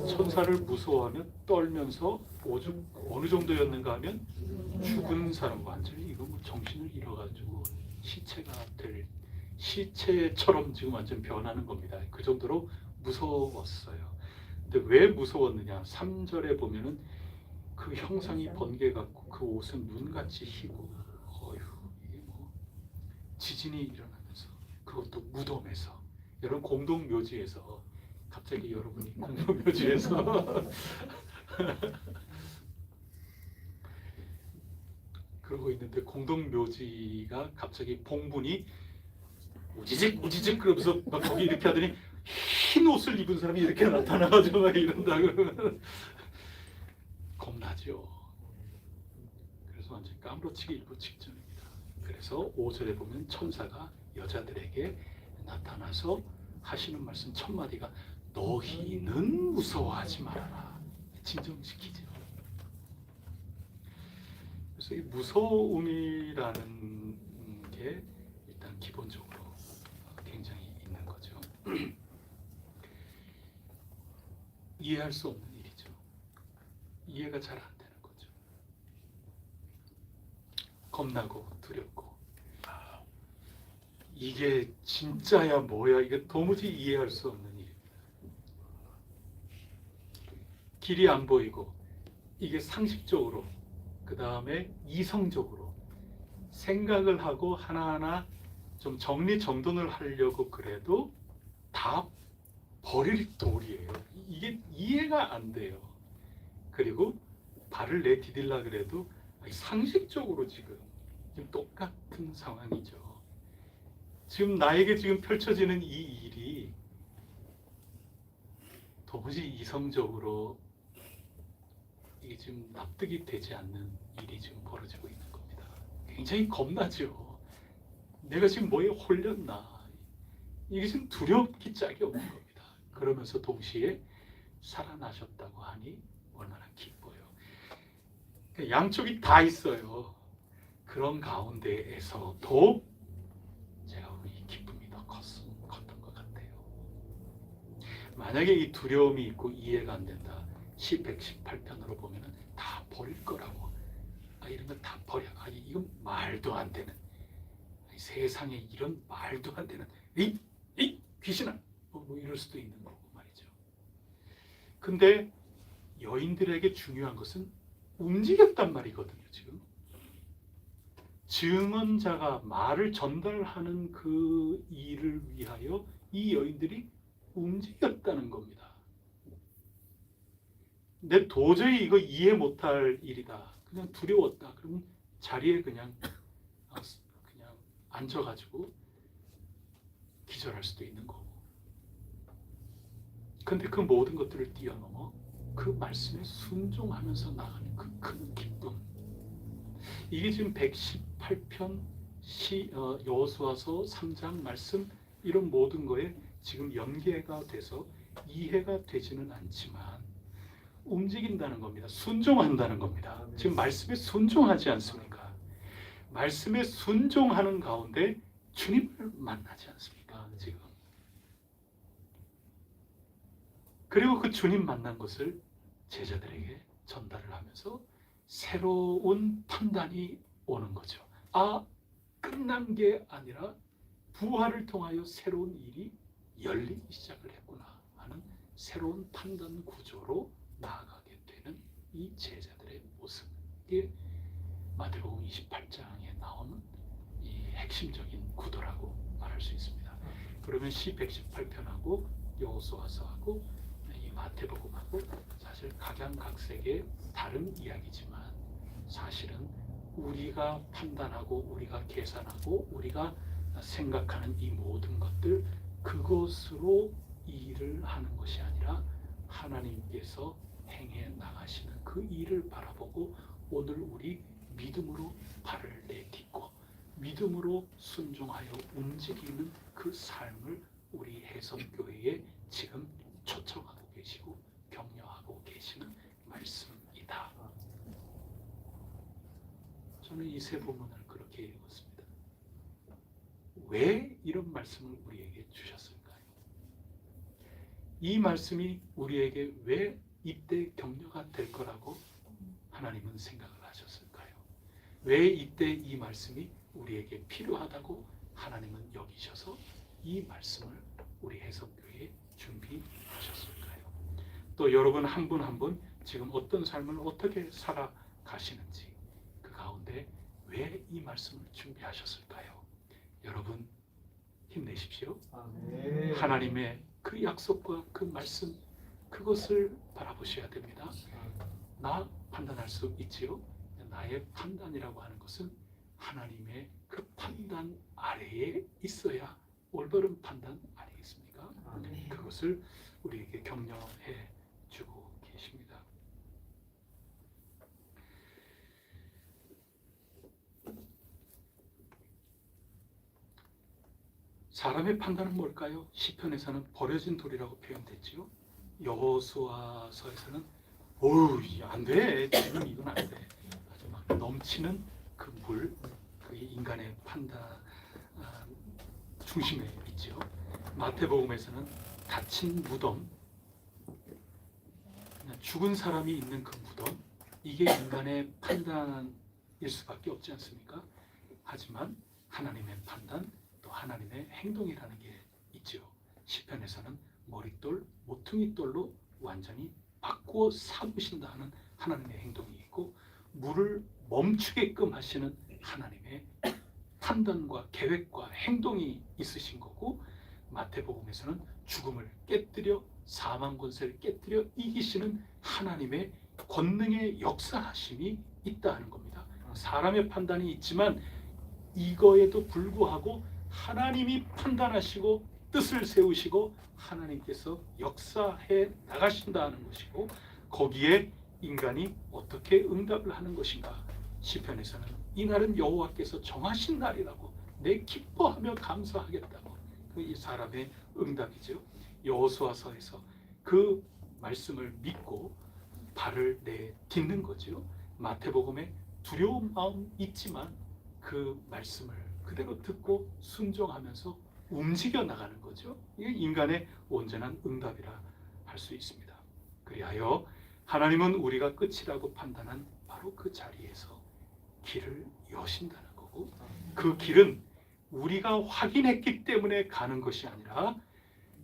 천사를 무서워하며 떨면서 어느 정도였는가 하면 죽은 사람, 완전히 이거 뭐 정신을 잃어가지고 시체가 될 시체처럼 지금 완전 변하는 겁니다. 그 정도로 무서웠어요. 근데 왜 무서웠느냐? 3절에 보면은 그 형상이 번개 같고 그 옷은 눈같이 희고, 어휴, 이게 뭐 지진이 일어나면서, 그것도 무덤에서, 여러분 공동묘지에서, 갑자기 여러분이 공동묘지에서 그러고 있는데, 공동묘지가 갑자기 봉분이 우지직 우지직 그러면서 막 거기 이렇게 하더니 흰 옷을 입은 사람이 이렇게 나타나가지고 막 이런다 그러면 겁나죠. 그래서 완전 까무러치기 일보 직전입니다. 그래서 5절에 보면 천사가 여자들에게 나타나서 하시는 말씀 첫 마디가 너희는 무서워하지 말아라. 진정시키죠. 그래서 이 무서움이라는 게 일단 기본적으로 굉장히 있는 거죠. 이해할 수 없는 일이죠. 이해가 잘 안 되는 거죠. 겁나고 두렵고, 이게 진짜야 뭐야, 이게 도무지 이해할 수 없는 일입니다. 길이 안 보이고, 이게 상식적으로, 그 다음에 이성적으로 생각을 하고 하나하나 좀 정리정돈을 하려고 그래도 다 버릴 돌이에요. 이게 이해가 안 돼요. 그리고 발을 내디딜라 그래도 상식적으로 지금 똑같은 상황이죠. 지금 나에게 지금 펼쳐지는 이 일이 도무지 이성적으로 이게 지금 납득이 되지 않는 일이 지금 벌어지고 있는 겁니다. 굉장히 겁나죠. 내가 지금 뭐에 홀렸나. 이게 지금 두렵기 짝이 없는 겁니다. 그러면서 동시에 살아나셨다고 하니 얼마나 기뻐요. 양쪽이 다 있어요. 그런 가운데에서도 제가 보면 이 기쁨이 더 컸던 것 같아요. 만약에 이 두려움이 있고 이해가 안 된다. 시 118편으로 보면은 다 버릴 거라고. 이런 거 다 버려. 이건 말도 안 되는. 세상에 이런 말도 안 되는. 이 귀신아. 뭐 이럴 수도 있는 거고 말이죠. 근데 여인들에게 중요한 것은 움직였단 말이거든요. 지금 증언자가 말을 전달하는 그 일을 위하여 이 여인들이 움직였다는 겁니다. 내 도저히 이거 이해 못할 일이다. 그냥 두려웠다. 그러면 자리에 그냥 앉아가지고 기절할 수도 있는 거고. 근데 그 모든 것들을 뛰어넘어 그 말씀에 순종하면서 나가는 그 큰 기쁨. 이게 지금 118편 여호수아서 3장 말씀 이런 모든 거에 지금 연계가 돼서 이해가 되지는 않지만 움직인다는 겁니다. 순종한다는 겁니다. 지금 말씀에 순종하지 않습니까? 말씀에 순종하는 가운데 주님을 만나지 않습니까? 지금. 그리고 그 주님 만난 것을 제자들에게 전달을 하면서 새로운 판단이 오는 거죠. 끝난 게 아니라 부활을 통하여 새로운 일이 열리기 시작을 했구나 하는 새로운 판단 구조로 나아가게 되는 이 제자들의 모습. 이게 마태복음 28장에 나오는 이 핵심적인 구도라고 말할 수 있습니다. 그러면 시 118편하고 여호수아서하고 이 마태복음하고 사실 각양각색의 다른 이야기지만 사실은 우리가 판단하고 우리가 계산하고 우리가 생각하는 이 모든 것들, 그것으로 일을 하는 것이 아니라 하나님께서 행해 나가시는 그 일을 바라보고 오늘 우리 믿음으로 발을 내딛고 믿음으로 순종하여 움직이는 그 삶을 우리 해성교회에 지금 초청하고 계시고 격려하고 계시는 말씀이다. 저는 이 세 부분을 그렇게 읽었습니다. 왜 이런 말씀을 우리에게 주셨을까요? 이 말씀이 우리에게 왜 이때 격려가 될 거라고 하나님은 생각을 하셨을까요? 왜 이때 이 말씀이 우리에게 필요하다고 하나님은 여기셔서 이 말씀을 우리 해석교회에 준비하셨을까요? 또 여러분 한 분 한 분 지금 어떤 삶을 어떻게 살아가시는지 그 가운데 왜 이 말씀을 준비하셨을까요? 여러분 힘내십시오. 하나님의 그 약속과 그 말씀 그것을 바라보셔야 됩니다. 나 판단할 수 있지요. 나의 판단이라고 하는 것은 하나님의 그 판단 아래에 있어야 올바른 판단 아니겠습니까? 그것을 우리에게 격려해 주고 계십니다. 사람의 판단은 뭘까요? 시편에서는 버려진 돌이라고 표현됐지요. 여호수아서에서는 어우 안 돼, 지금 이건 안 돼. 아주 막 넘치는 그 물, 그게 인간의 판단 중심에 있죠. 마태복음에서는 닫힌 무덤, 죽은 사람이 있는 그 무덤, 이게 인간의 판단일 수밖에 없지 않습니까? 하지만 하나님의 판단, 또 하나님의 행동이라는 게 있죠. 시편에서는 머릿돌, 모퉁이돌로 완전히 바꾸어 삼으신다는 하나님의 행동이 있고, 물을 멈추게끔 하시는 하나님의 판단과 계획과 행동이 있으신 거고, 마태복음에서는 죽음을 깨뜨려 사망 권세를 깨뜨려 이기시는 하나님의 권능의 역사하심이 있다는 겁니다. 사람의 판단이 있지만 이거에도 불구하고 하나님이 판단하시고 뜻을 세우시고 하나님께서 역사해 나가신다는 것이고, 거기에 인간이 어떻게 응답을 하는 것인가. 시편에서는 이날은 여호와께서 정하신 날이라고 내 기뻐하며 감사하겠다고, 이 사람의 응답이죠. 여호수아서에서 그 말씀을 믿고 발을 내딛는 거죠. 마태복음에 두려운 마음 있지만 그 말씀을 그대로 듣고 순종하면서 움직여 나가는 거죠. 이게 인간의 온전한 응답이라 할 수 있습니다. 그리하여 하나님은 우리가 끝이라고 판단한 바로 그 자리에서 길을 여신다는 거고, 그 길은 우리가 확인했기 때문에 가는 것이 아니라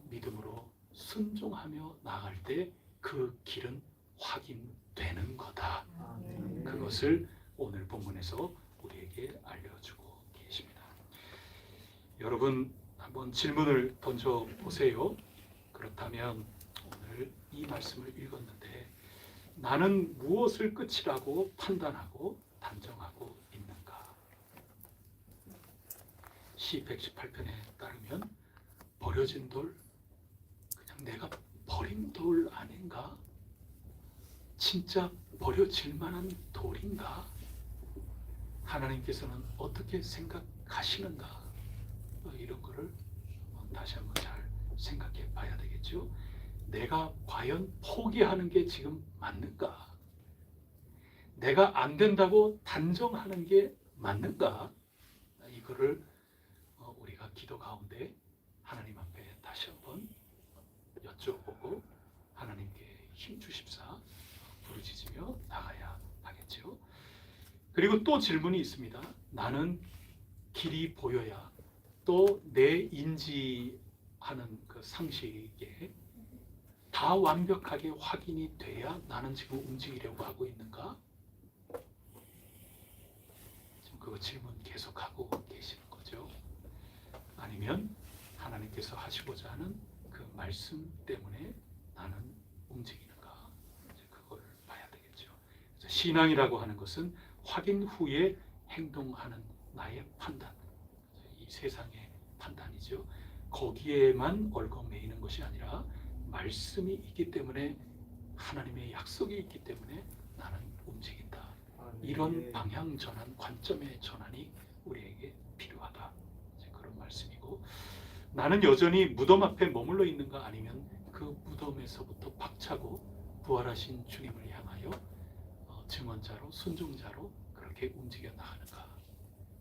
믿음으로 순종하며 나갈 때 그 길은 확인되는 거다. 그것을 오늘 본문에서 우리에게 알려주고 계십니다. 여러분 한번 질문을 던져 보세요. 그렇다면 오늘 이 말씀을 읽었는데 나는 무엇을 끝이라고 판단하고 단정하고 있는가? 시 118편에 따르면 버려진 돌, 그냥 내가 버린 돌 아닌가? 진짜 버려질 만한 돌인가? 하나님께서는 어떻게 생각하시는가? 이런 거를 다시 한번 잘 생각해 봐야 되겠죠. 내가 과연 포기하는 게 지금 맞는가? 내가 안 된다고 단정하는 게 맞는가? 이거를 우리가 기도 가운데 하나님 앞에 다시 한번 여쭤보고 하나님께 힘 주십사 부르짖으며 나가야 하겠죠. 그리고 또 질문이 있습니다. 나는 길이 보여야 또 내 인지하는 그 상식에 다 완벽하게 확인이 돼야 나는 지금 움직이려고 하고 있는가? 지금 그 질문 계속하고 계시는 거죠. 아니면 하나님께서 하시고자 하는 그 말씀 때문에 나는 움직이는가? 이제 그걸 봐야 되겠죠. 신앙이라고 하는 것은 확인 후에 행동하는 나의 판단, 이 세상의 판단이죠. 거기에만 얽매이는 것이 아니라 말씀이 있기 때문에, 하나님의 약속이 있기 때문에 나는 움직인다. 이런 방향 전환, 관점의 전환이 우리에게 필요하다. 그런 말씀이고, 나는 여전히 무덤 앞에 머물러 있는가, 아니면 그 무덤에서부터 박차고 부활하신 주님을 향하여 증언자로, 순종자로 그렇게 움직여 나가는가?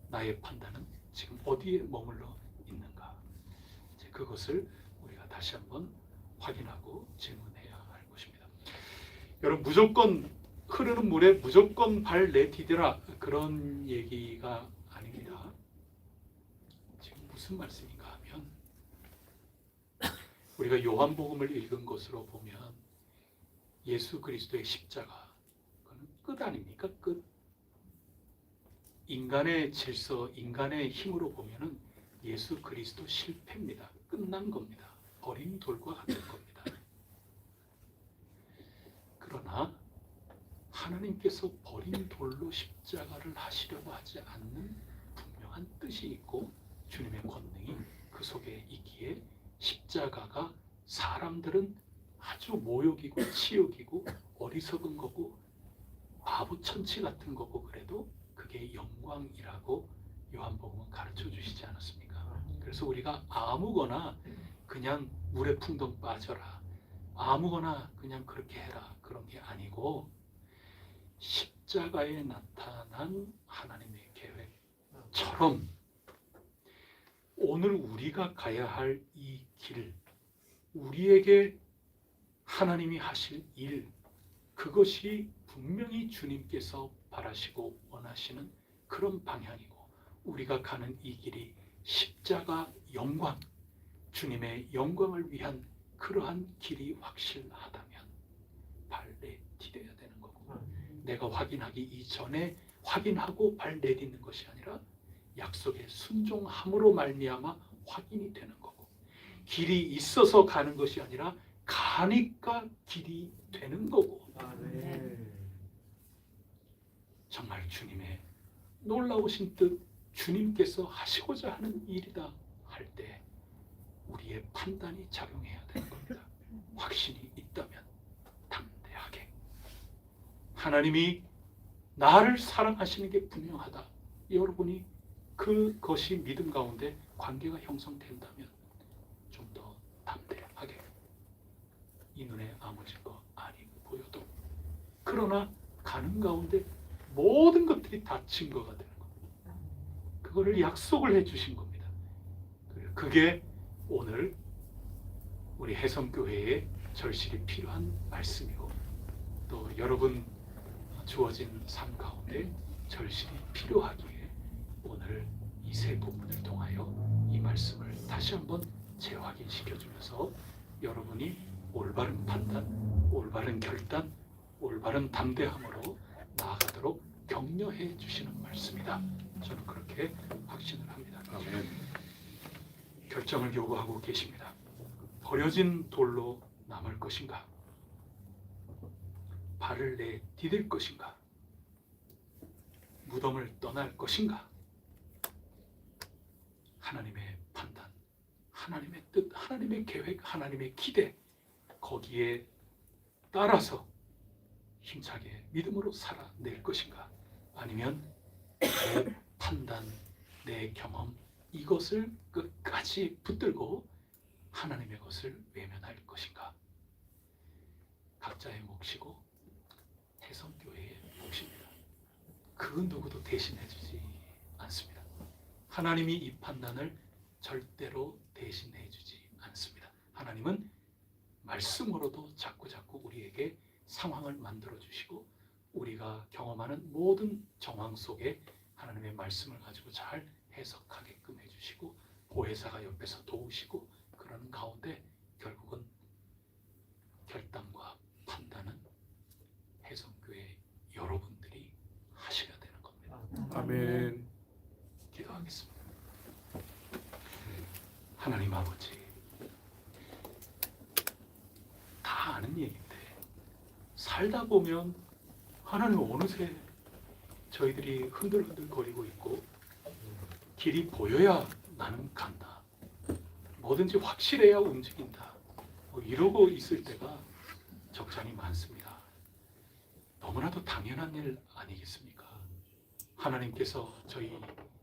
나의 판단은 지금 어디에 머물러 있는가? 그것을 우리가 다시 한번 확인하고 질문해야 할 것입니다. 여러분, 무조건 흐르는 물에 무조건 발 내디뎌라, 그런 얘기가 아닙니다. 지금 무슨 말씀인가 하면 우리가 요한복음을 읽은 것으로 보면 예수 그리스도의 십자가 그건 끝 아닙니까? 끝. 인간의 질서, 인간의 힘으로 보면은 예수 그리스도 실패입니다. 끝난 겁니다. 버린 돌과 같은 겁니다. 그러나 하나님께서 버린 돌로 십자가를 하시려고 하지 않는 분명한 뜻이 있고 주님의 권능이 그 속에 있기에 십자가가 사람들은 아주 모욕이고 치욕이고 어리석은 거고 바보 천치 같은 거고 그래도 그게 영광이라고 요한복음은 가르쳐 주시지 않았습니까? 그래서 우리가 아무거나 그냥 물에 풍덩 빠져라, 아무거나 그냥 그렇게 해라, 그런 게 아니고 십자가에 나타난 하나님의 계획처럼 오늘 우리가 가야 할 이 길, 우리에게 하나님이 하실 일, 그것이 분명히 주님께서 바라시고 원하시는 그런 방향이고 우리가 가는 이 길이 십자가 영광, 주님의 영광을 위한 그러한 길이 확실하다면 발 내디뎌야 되는 거고, 내가 확인하기 이전에 확인하고 발 내딛는 것이 아니라 약속에 순종함으로 말미암아 확인이 되는 거고, 길이 있어서 가는 것이 아니라 가니까 길이 되는 거고, 정말 주님의 놀라우신 뜻, 주님께서 하시고자 하는 일이다 할 때 우리의 판단이 작용해야 되는 겁니다. 확신이 있다면 담대하게 하나님이 나를 사랑하시는 게 분명하다, 여러분이 그것이 믿음 가운데 관계가 형성된다면 좀 더 담대하게, 이 눈에 아무질 거 아니 보여도 그러나 가는 가운데 모든 것들이 다 증거가 되는 겁니다. 그거를 약속을 해주신 겁니다. 그게 오늘 우리 해성교회에 절실히 필요한 말씀이고 또 여러분 주어진 삶 가운데 절실히 필요하기에 오늘 이 세 부분을 통하여 이 말씀을 다시 한번 재확인시켜주면서 여러분이 올바른 판단, 올바른 결단, 올바른 담대함으로 나아가도록 격려해 주시는 말씀이다. 저는 그렇게 확신을 합니다. 아멘. 결정을 요구하고 계십니다. 버려진 돌로 남을 것인가? 발을 내디딜 것인가? 무덤을 떠날 것인가? 하나님의 판단, 하나님의 뜻, 하나님의 계획, 하나님의 기대, 거기에 따라서 힘차게 믿음으로 살아낼 것인가? 아니면 내 판단, 내 경험, 이것을 끝까지 붙들고 하나님의 것을 외면할 것인가? 각자의 몫이고 해성교회의 몫입니다. 그 누구도 대신해 주지 않습니다. 하나님이 이 판단을 절대로 대신해 주지 않습니다. 하나님은 말씀으로도 자꾸 우리에게 상황을 만들어 주시고 우리가 경험하는 모든 정황 속에 하나님의 말씀을 가지고 잘 해석하게끔 해주시고 보혜사가 옆에서 도우시고 그런 가운데 결국은 결단과 판단은 해성교회 여러분들이 하셔야 되는 겁니다. 아멘. 기도하겠습니다. 하나님 아버지, 다 아는 얘기인데 살다 보면 하나님 어느새 저희들이 흔들흔들거리고 있고 길이 보여야 나는 간다, 뭐든지 확실해야 움직인다, 이러고 있을 때가 적잖이 많습니다. 너무나도 당연한 일 아니겠습니까? 하나님께서 저희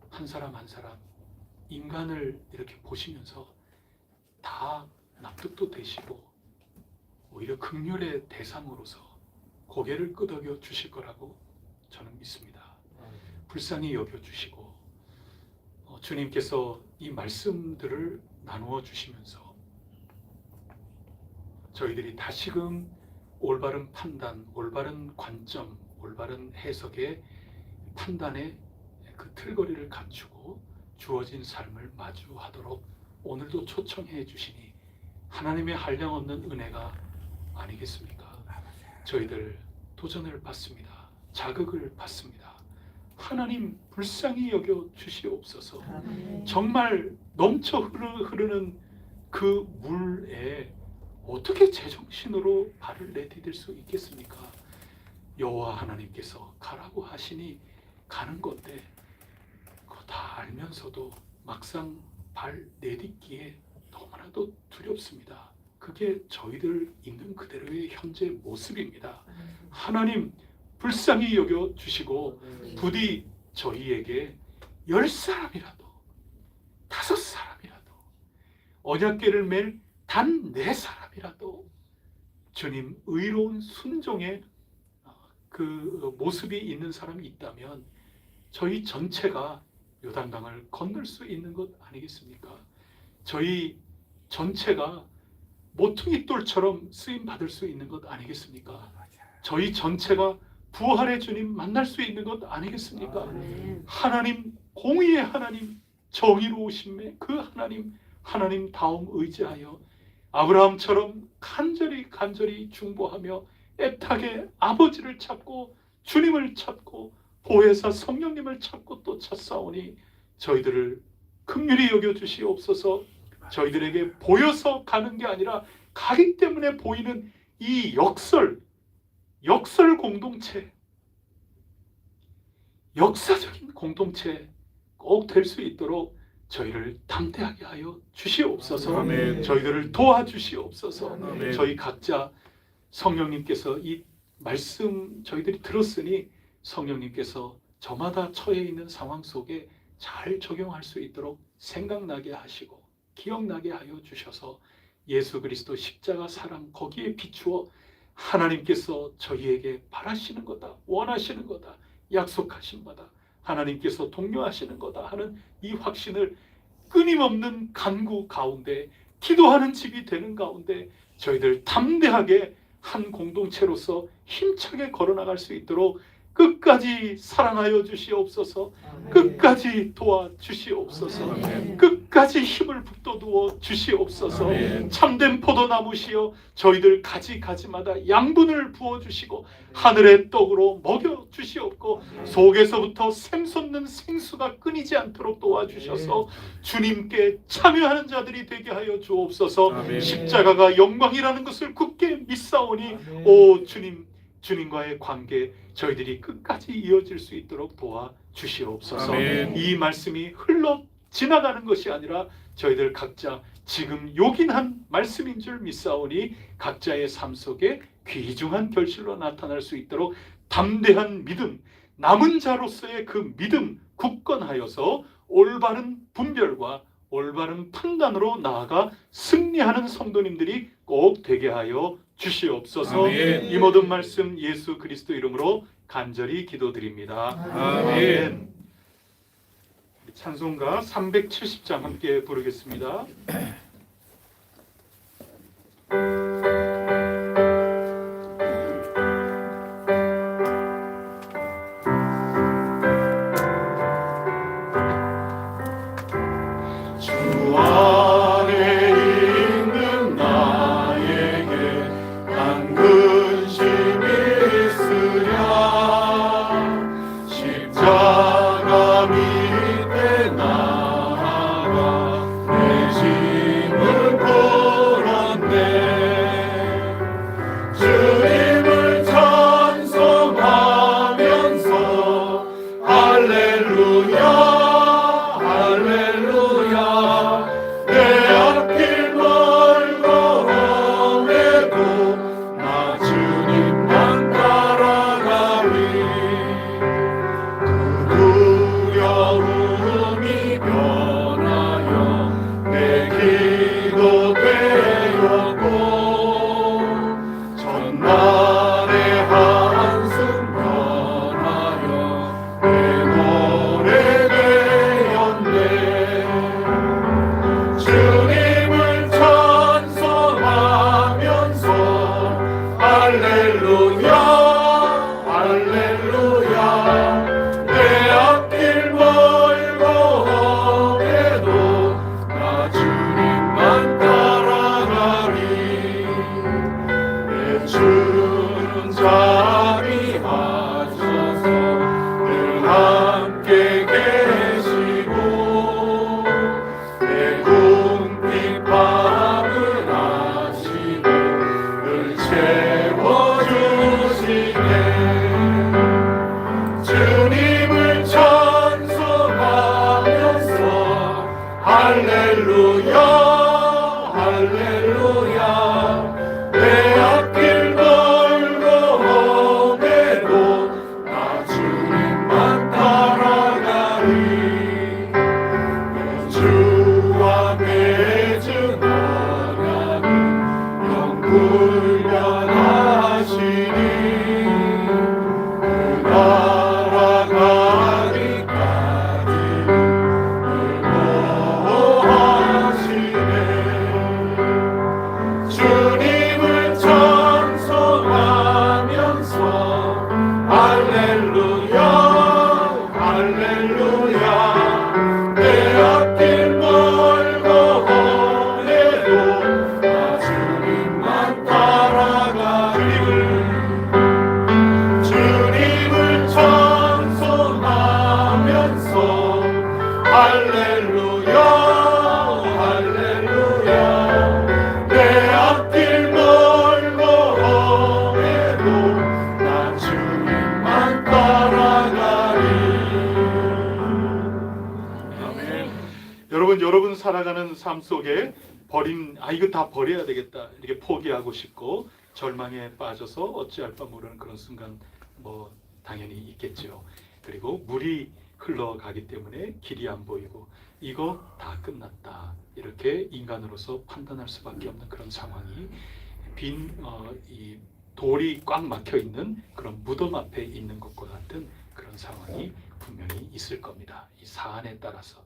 한 사람 한 사람 인간을 이렇게 보시면서 다 납득도 되시고 오히려 긍휼의 대상으로서 고개를 끄덕여 주실 거라고 저는 믿습니다. 불쌍히 여겨주시고 주님께서 이 말씀들을 나누어 주시면서 저희들이 다시금 올바른 판단, 올바른 관점, 올바른 해석의 판단의 그 틀거리를 갖추고 주어진 삶을 마주하도록 오늘도 초청해 주시니 하나님의 한량없는 은혜가 아니겠습니까? 저희들 도전을 받습니다. 자극을 받습니다. 하나님 불쌍히 여겨 주시옵소서. 정말 넘쳐 흐르는 그 물에 어떻게 제정신으로 발을 내디딜 수 있겠습니까? 여호와 하나님께서 가라고 하시니 가는 건데 그거 다 알면서도 막상 발 내딛기에 너무나도 두렵습니다. 그게 저희들 있는 그대로의 현재 모습입니다. 하나님 불쌍히 여겨 주시고 부디 저희에게 10사람이라도 5사람이라도 언약궤를 맬 단 4사람이라도 주님 의로운 순종의 그 모습이 있는 사람이 있다면 저희 전체가 요단강을 건널 수 있는 것 아니겠습니까? 저희 전체가 모퉁이 돌처럼 쓰임 받을 수 있는 것 아니겠습니까? 저희 전체가 부활의 주님 만날 수 있는 것 아니겠습니까? 하나님, 공의의 하나님, 정의로우심의 그 하나님 다음 의지하여 아브라함처럼 간절히 중보하며 애타게 아버지를 찾고 주님을 찾고 보혜사 성령님을 찾고 또 찾사오니 저희들을 긍휼히 여겨주시옵소서. 저희들에게 보여서 가는 게 아니라 가기 때문에 보이는 이 역설 공동체, 역사적인 공동체 꼭 될 수 있도록 저희를 담대하게 하여 주시옵소서. 아멘. 저희들을 도와주시옵소서. 아멘. 저희 각자 성령님께서 이 말씀 저희들이 들었으니 성령님께서 저마다 처해 있는 상황 속에 잘 적용할 수 있도록 생각나게 하시고 기억나게 하여 주셔서 예수 그리스도 십자가 사랑 거기에 비추어 하나님께서 저희에게 바라시는 거다, 원하시는 거다, 약속하신 거다, 하나님께서 독려하시는 거다 하는 이 확신을 끊임없는 간구 가운데 기도하는 집이 되는 가운데 저희들 담대하게 한 공동체로서 힘차게 걸어나갈 수 있도록 끝까지 사랑하여 주시옵소서. 끝까지 도와주시옵소서. 끝까지 힘을 북돋워 주시옵소서. 아멘. 참된 포도나무시여 저희들 가지마다 양분을 부어주시고 하늘의 떡으로 먹여주시옵고 속에서부터 샘솟는 생수가 끊이지 않도록 도와주셔서 주님께 참여하는 자들이 되게 하여 주옵소서. 아멘. 십자가가 영광이라는 것을 굳게 믿사오니 오 주님과의 관계 저희들이 끝까지 이어질 수 있도록 도와주시옵소서. 아멘. 이 말씀이 흘러 지나가는 것이 아니라 저희들 각자 지금 요긴한 말씀인 줄 믿사오니 각자의 삶 속에 귀중한 결실로 나타날 수 있도록 담대한 믿음, 남은 자로서의 그 믿음 굳건하여서 올바른 분별과 올바른 판단으로 나아가 승리하는 성도님들이 꼭 되게 하여 주시옵소서. 아멘. 이 모든 말씀 예수 그리스도 이름으로 간절히 기도드립니다. 아멘. 찬송가 370장 함께 부르겠습니다. 할렐루야 내 앞길 멀고 할렐루야 할렐루야 내 앞길 걸고 험해도 나 주님만 따라가리 주와 맺은 언약은 영불변하시니 그 나라 가기까지 주님을 찬송하면서 할렐루야 할렐루야 내 앞길 멀고 험해도 나 주님만 따라가리 주님을 찬송하면서 할렐루야 할렐루야 내 앞길 멀고 험해도 나 주님만 따라가리. 아멘. 여러분 살아가는 삶 속에 이거 다 버려야 되겠다 이렇게 포기하고 싶고 절망에 빠져서 어찌할 바 모르는 그런 순간 당연히 있겠죠. 그리고 물이 흘러가기 때문에 길이 안 보이고 이거 다 끝났다 이렇게 인간으로서 판단할 수밖에 없는 그런 상황이 이 돌이 꽉 막혀 있는 그런 무덤 앞에 있는 것과 같은 그런 상황이 분명히 있을 겁니다. 이 사안에 따라서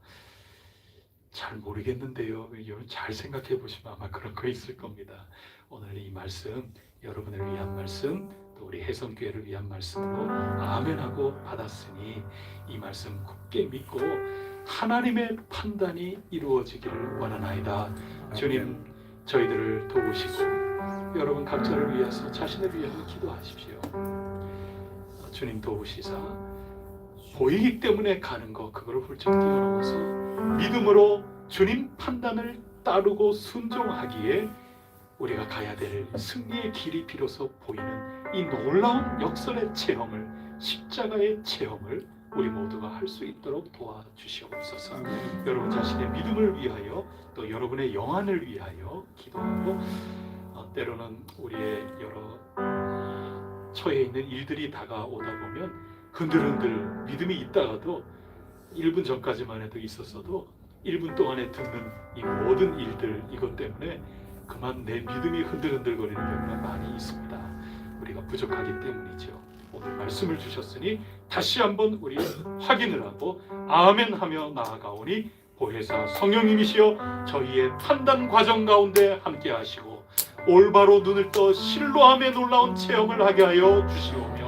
잘 모르겠는데요. 여러분 잘 생각해 보시면 아마 그런 거 있을 겁니다. 오늘 이 말씀 여러분을 위한 말씀 또 우리 해성교회를 위한 말씀으로 아멘하고 받았으니 이 말씀 굳게 믿고 하나님의 판단이 이루어지기를 원하나이다. 주님 저희들을 도우시고 여러분 각자를 위해서 자신을 위해서 기도하십시오. 주님 도우시사 보이기 때문에 가는 거 그걸 훌쩍 뛰어넘어서 믿음으로 주님 판단을 따르고 순종하기에 우리가 가야 될 승리의 길이 비로소 보이는 이 놀라운 역설의 체험을 십자가의 체험을 우리 모두가 할 수 있도록 도와주시옵소서. 여러분 자신의 믿음을 위하여 또 여러분의 영안을 위하여 기도하고 때로는 우리의 여러 처해 있는 일들이 다가오다 보면 흔들흔들 믿음이 있다가도 1분 전까지만 해도 있었어도 1분 동안에 듣는 이 모든 일들 이것 때문에 그만 내 믿음이 흔들흔들거리는 경우가 많이 있습니다. 우리가 부족하기 때문이죠. 오늘 말씀을 주셨으니 다시 한번 우리 확인을 하고 아멘하며 나아가오니 보혜사 성령님이시여 저희의 판단 과정 가운데 함께 하시고 올바로 눈을 떠 신뢰함의 놀라운 체험을 하게 하여 주시오며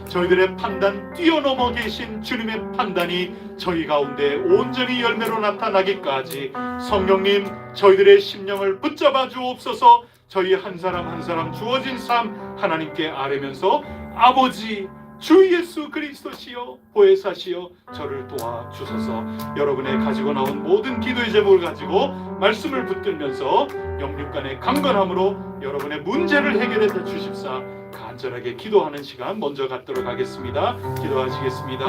저희들의 판단 뛰어넘어 계신 주님의 판단이 저희 가운데 온전히 열매로 나타나기까지 성령님 저희들의 심령을 붙잡아 주옵소서. 저희 한 사람 한 사람 주어진 삶 하나님께 아뢰면서 아버지 주 예수 그리스도시여 보혜사시여 저를 도와주소서. 여러분의 가지고 나온 모든 기도의 제목을 가지고 말씀을 붙들면서 영육간의 강건함으로 여러분의 문제를 해결해 주십사. 간절하게 기도하는 시간 먼저 갖도록 하겠습니다. 기도하시겠습니다.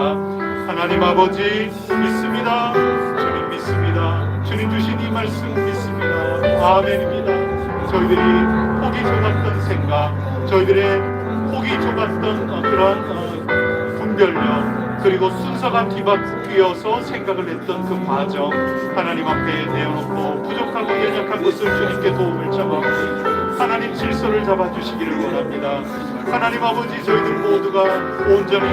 하나님 아버지 믿습니다. 주님 믿습니다. 주님 주신 이 말씀 믿습니다. 아멘입니다. 저희들이 폭이 좁았던 생각, 저희들의 폭이 좁았던 그런 분별력, 그리고 순서가 뒤바뀌어서 생각을 했던 그 과정 하나님 앞에 내어놓고 부족하고 연약한 것을 주님께 도움을 청하고 하나님 질서를 잡아주시기를 원합니다. 하나님 아버지 저희들 모두가 온전히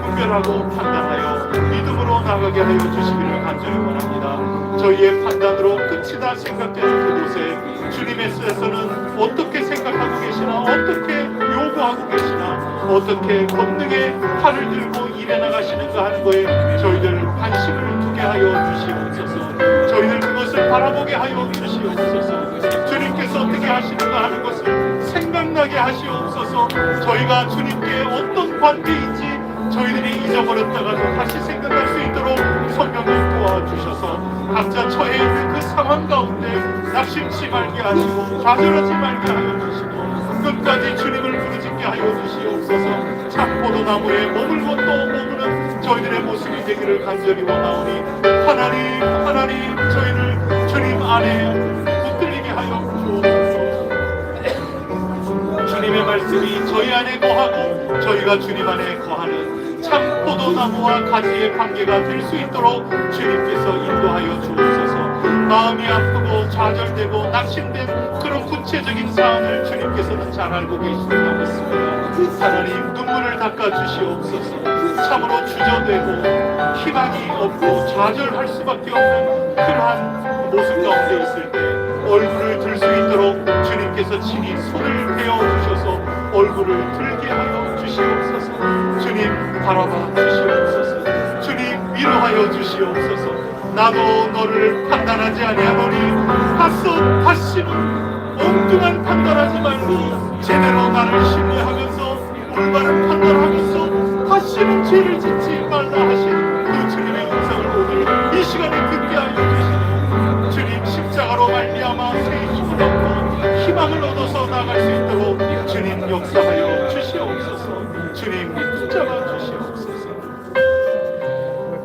분별하고 판단하여 믿음으로 나가게 하여 주시기를 간절히 원합니다. 저희의 판단으로 끝이다 생각되는 그곳에 주님의 뜻에서는 어떻게 생각하고 계시나, 어떻게 요구하고 계시나, 어떻게 권능의 팔을 들고 일해 나가시는가 하는 거에 저희들 관심을 두게 하여 주시옵소서. 저희들 그것을 바라보게 하여 주시옵소서. 주님께서 어떻게 하시는가 하는 것을 생각나게 하시옵소서. 저희가 주님께 어떤 관계인지 저희들이 잊어버렸다가도 다시 생각할 수 있도록 성령을 도와주셔서 각자 처해 있는 그 상황 가운데 낙심치 말게 하시고 좌절하지 말게 하여 주시고 끝까지 주님을 부르짖게 하여 주시옵소서. 참포도나무에 머물고 또 머무는 저희들의 모습이 되기를 간절히 원하오니 하나님 저희를 주님 안에 붙들리게 하여 주옵소서. 주님의 말씀이 저희 안에 거하고 저희가 주님 안에 거하는 참 포도나무와 가지의 관계가 될 수 있도록 주님께서 인도하여 주옵소서. 마음이 아프고 좌절되고 낙심된 그런 구체적인 사안을 주님께서는 잘 알고 계시다고 믿습니다. 하나님, 눈물을 닦아 주시옵소서. 참으로 주저되고 희망이 없고 좌절할 수밖에 없는 그러한 모습 가운데 있을 때 얼굴을 들 수 있도록 주님께서 친히 손을 대어 주셔서 얼굴을 들게 하여 주시옵소서. 주님, 바라봐 주시옵소서. 주님, 위로하여 주시옵소서. 나도 너를 판단하지 아니하노니 가서 다시는 엉뚱한 판단하지 말고 제대로 나를 신뢰하면서 올바른 판단하면서 다시는 죄를 짓지 말라 하신 그 주님의 음성을 오늘 이 시간에 듣게 하여 주시고 주님 십자가로 말미암아 새 힘을 얻고 희망을 얻어서 나갈 수 있도록 주님 역사하여 주시옵소서. 주님 붙잡아 주시옵소서.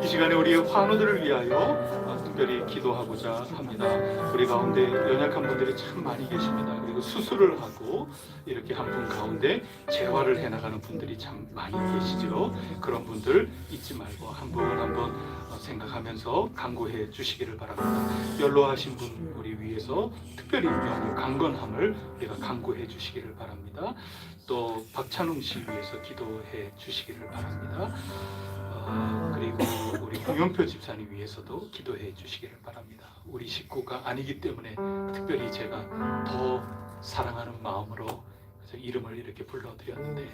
이 시간에 우리의 환우들을 위하여 특별히 기도하고자 합니다. 우리 가운데 연약한 분들이 참 많이 계십니다. 그리고 수술을 하고 이렇게 한 분 가운데 재활을 해나가는 분들이 참 많이 계시죠. 그런 분들 잊지 말고 한 분 한 분 생각하면서 간구해 주시기를 바랍니다. 연로하신 분 우리 위해서 특별히 영의 강건함을 우리가 간구해 주시기를 바랍니다. 또 박찬웅 씨 위해서 기도해 주시기를 바랍니다. 그리고 우리 홍영표 집사님 위해서도 기도해 주시기를 바랍니다. 우리 식구가 아니기 때문에 특별히 제가 더 사랑하는 마음으로 이름을 이렇게 불러드렸는데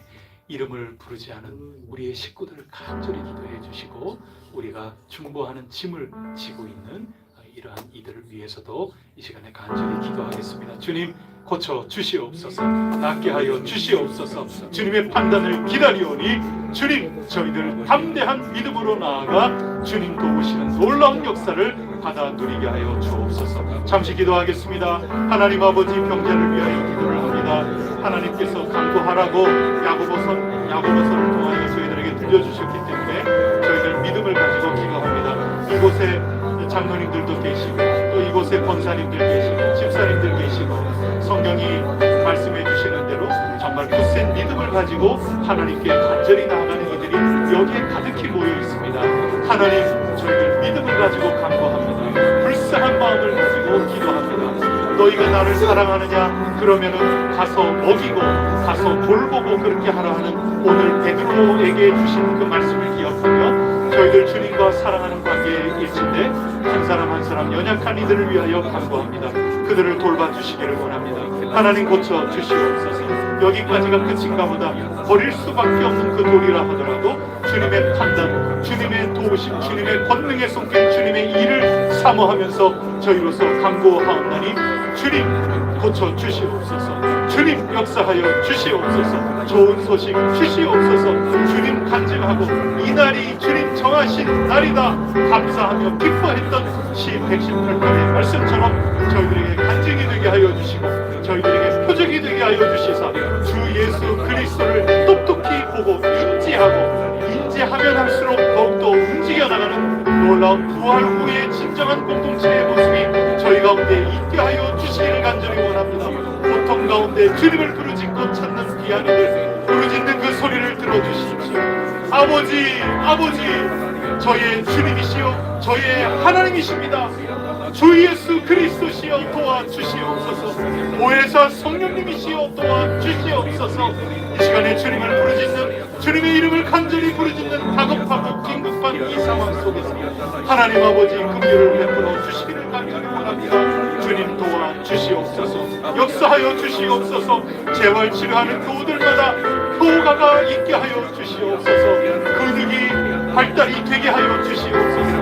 이름을 부르지 않은 우리의 식구들을 간절히 기도해 주시고 우리가 중보하는 짐을 지고 있는 이러한 이들을 위해서도 이 시간에 간절히 기도하겠습니다. 주님 고쳐 주시옵소서. 낫게 하여 주시옵소서. 주님의 판단을 기다리오니 주님 저희들 담대한 믿음으로 나아가 주님 도우시는 놀라운 역사를 받아 누리게 하여 주옵소서. 잠시 기도하겠습니다. 하나님 아버지, 병자를 위하여 기도를 합니다. 하나님께서 간구하라고 야고보서를 통하여 저희들에게 들려주셨기 때문에 저희들 믿음을 가지고 기도합니다. 이곳에 장로님들도 계시고 또 이곳에 권사님들 계시고 집사님들 계시고 성경이 말씀해 주시는 대로 정말 굳센 믿음을 가지고 하나님께 간절히 나아가는 이들이 여기에 가득히 모여 있습니다. 하나님, 저희들 믿음을 가지고 간구합니다. 불쌍한 마음을 가지고 기도합니다. 너희가 나를 사랑하느냐? 그러면은 가서 먹이고 가서 돌보고 그렇게 하라 하는 오늘 베드로에게 주신 그 말씀을 기억하며 저희들 주님과 사랑하는 관계에 일친데 한 사람 한 사람 연약한 이들을 위하여 간구합니다. 그들을 돌봐주시기를 원합니다. 하나님 고쳐 주시옵소서. 여기까지가 끝인가 보다. 버릴 수밖에 없는 그 돌이라 하더라도 주님의 판단, 주님의 도우심, 주님의 권능에 속한 주님의 일을 사모하면서 저희로서 간구하옵나니 주님 고쳐 주시옵소서. 주님 역사하여 주시옵소서. 좋은 소식 주시옵소서. 주님 간증하고 이날이 주님 정하신 날이다 감사하며 기뻐했던 시 118편의 말씀처럼 저희들에게 간증이 되게 하여 주시고 저희들에게 표적이 되게 하여 주시사 주 예수 그리스도를 똑똑히 보고 인지하면 할수록 더욱더 움직여 나가는 놀라운 부활 후의 진정한 공동체의 모습이 저희 가운데 있게 하여 주시기를 간절히 원합니다. 고통 가운데 주님을 부르짖고 찾는 귀한이들 부르짖는 그 소리를 들어주십시오. 아버지, 아버지, 저의 주님이시여 저의 하나님이십니다. 주 예수 그리스도시여 도와주시옵소서. 보혜사 성령님이시여 도와주시옵소서. 이 시간에 주님을 부르짖는 주님의 이름을 간절히 부르짖는 다급하고 긴급한 이 상황 속에서 하나님 아버지 긍휼을 베풀어 주시기를 간절히 원합니다. 주님 도와주시옵소서. 역사하여 주시옵소서. 재활 치료하는 교우들마다 효과가 있게 하여 주시옵소서. 근육이 발달이 되게 하여 주시옵소서.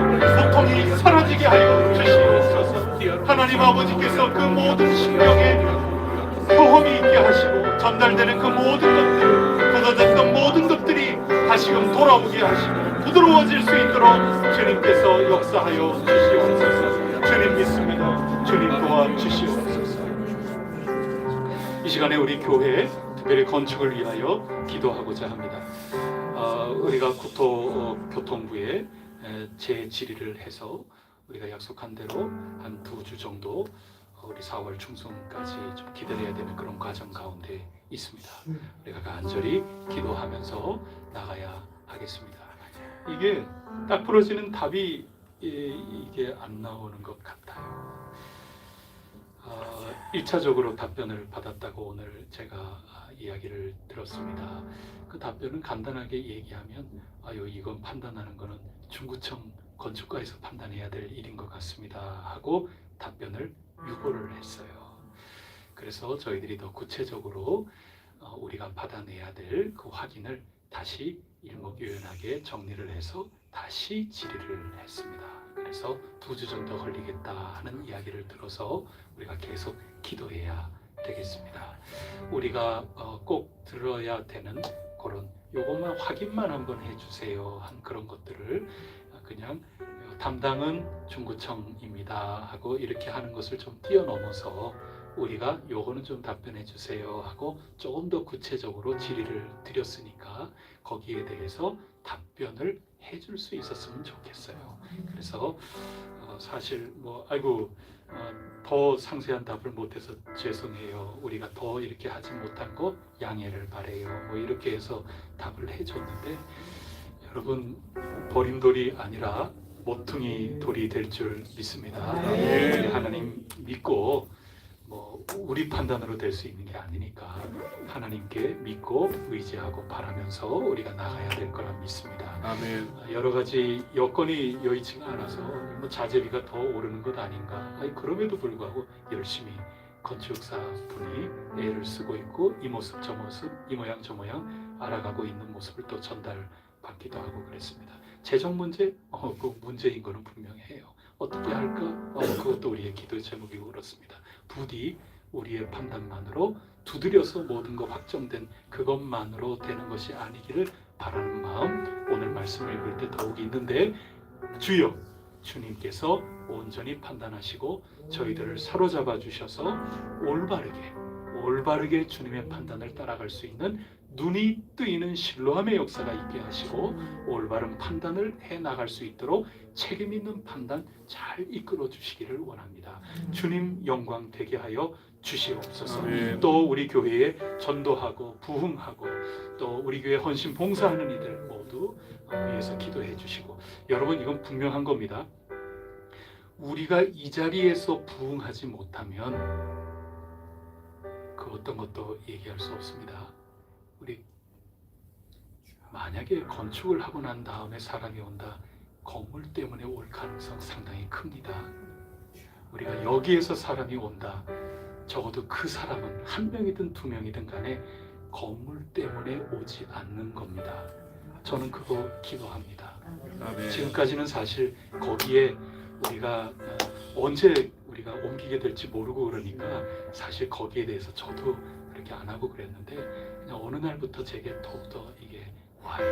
고통이 사라지게 하여 주시옵소서. 하나님 아버지께서 그 모든 심령에 교험이 있게 하시고 전달되는 그 모든 것들, 굳어졌던 모든 것들이 다시금 돌아오게 하시고 부드러워질 수 있도록 주님께서 역사하여 주시옵소서. 주님 믿습니다. 주님 도와주시옵소서. 이 시간에 우리 교회 특별히 건축을 위하여 기도하고자 합니다. 우리가 국토교통부에 재질의를 해서 우리가 약속한 대로 한 2주 정도 우리 4월 중순까지 좀 기다려야 되는 그런 과정 가운데 있습니다. 우리가 간절히 기도하면서 나가야 하겠습니다. 이게 딱 부러지는 답이 이게 안 나오는 것 같아요. 1차적으로 답변을 받았다고 오늘 제가 이야기를 들었습니다. 그 답변은 간단하게 얘기하면 이건 판단하는 거는 중구청 건축가에서 판단해야 될 일인 것 같습니다 하고 답변을 유보를 했어요. 그래서 저희들이 더 구체적으로 우리가 받아내야 될 그 확인을 다시 일목요연하게 정리를 해서 다시 질의를 했습니다. 그래서 2주 정도 걸리겠다 하는 이야기를 들어서 우리가 계속 기도해야 되겠습니다. 우리가 꼭 들어야 되는 그런 요것만 확인만 한번 해주세요 한 그런 것들을 그냥 담당은 중구청입니다 하고 이렇게 하는 것을 좀 뛰어넘어서 우리가 요거는 좀 답변해 주세요 하고 조금 더 구체적으로 질의를 드렸으니까 거기에 대해서 답변을 해줄 수 있었으면 좋겠어요. 그래서 사실 더 상세한 답을 못해서 죄송해요. 우리가 더 이렇게 하지 못한 거 양해를 바래요. 이렇게 해서 답을 해줬는데 여러분 버린 돌이 아니라 모퉁이 돌이 될 줄 믿습니다. 우리 하나님 믿고 우리 판단으로 될 수 있는 게 아니니까 하나님께 믿고 의지하고 바라면서 우리가 나가야 될 거라 믿습니다. 아멘. 여러 가지 여건이 여의치가 않아서 자재비가 더 오르는 것 아닌가. 그럼에도 불구하고 열심히 건축사 분이 애를 쓰고 있고 이 모습 저 모습 이 모양 저 모양 알아가고 있는 모습을 또 전달받기도 하고 그랬습니다. 재정 문제? 그 문제인 거는 분명해요. 어떻게 할까? 그것도 우리의 기도의 제목이고 그렇습니다. 부디 우리의 판단만으로 두드려서 모든 거 확정된 그것만으로 되는 것이 아니기를 바라는 마음 오늘 말씀을 읽을 때 더욱 있는데 주여 주님께서 온전히 판단하시고 저희들을 사로잡아 주셔서 올바르게 주님의 판단을 따라갈 수 있는 눈이 뜨이는 신뢰함의 역사가 있게 하시고 올바른 판단을 해나갈 수 있도록 책임 있는 판단 잘 이끌어 주시기를 원합니다. 주님 영광 되게 하여 주시옵소서. 아멘. 또 우리 교회에 전도하고 부흥하고 또 우리 교회 헌신 봉사하는 이들 모두 위해서 기도해 주시고 여러분 이건 분명한 겁니다. 우리가 이 자리에서 부흥하지 못하면 그 어떤 것도 얘기할 수 없습니다. 우리 만약에 건축을 하고 난 다음에 사람이 온다. 건물 때문에 올 가능성 상당히 큽니다. 우리가 여기에서 사람이 온다. 적어도 그 사람은 한 명이든 2명이든 간에 건물 때문에 오지 않는 겁니다. 저는 그거 기도합니다. 아멘. 지금까지는 사실 거기에 우리가 언제 우리가 옮기게 될지 모르고 그러니까 사실 거기에 대해서 저도 그렇게 안 하고 그랬는데 그냥 어느 날부터 제게 더욱더 이게 와요.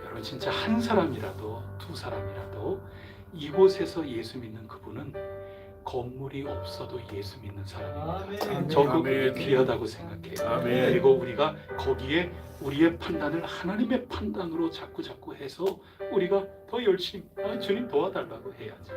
여러분 진짜 한 사람이라도 2사람이라도 이곳에서 예수 믿는 그분은 건물이 없어도 예수 믿는 사람입니다. 저 그게 아멘. 귀하다고 생각해요. 아멘. 그리고 우리가 거기에 우리의 판단을 하나님의 판단으로 자꾸 해서 우리가 더 열심히 주님 도와달라고 해야죠.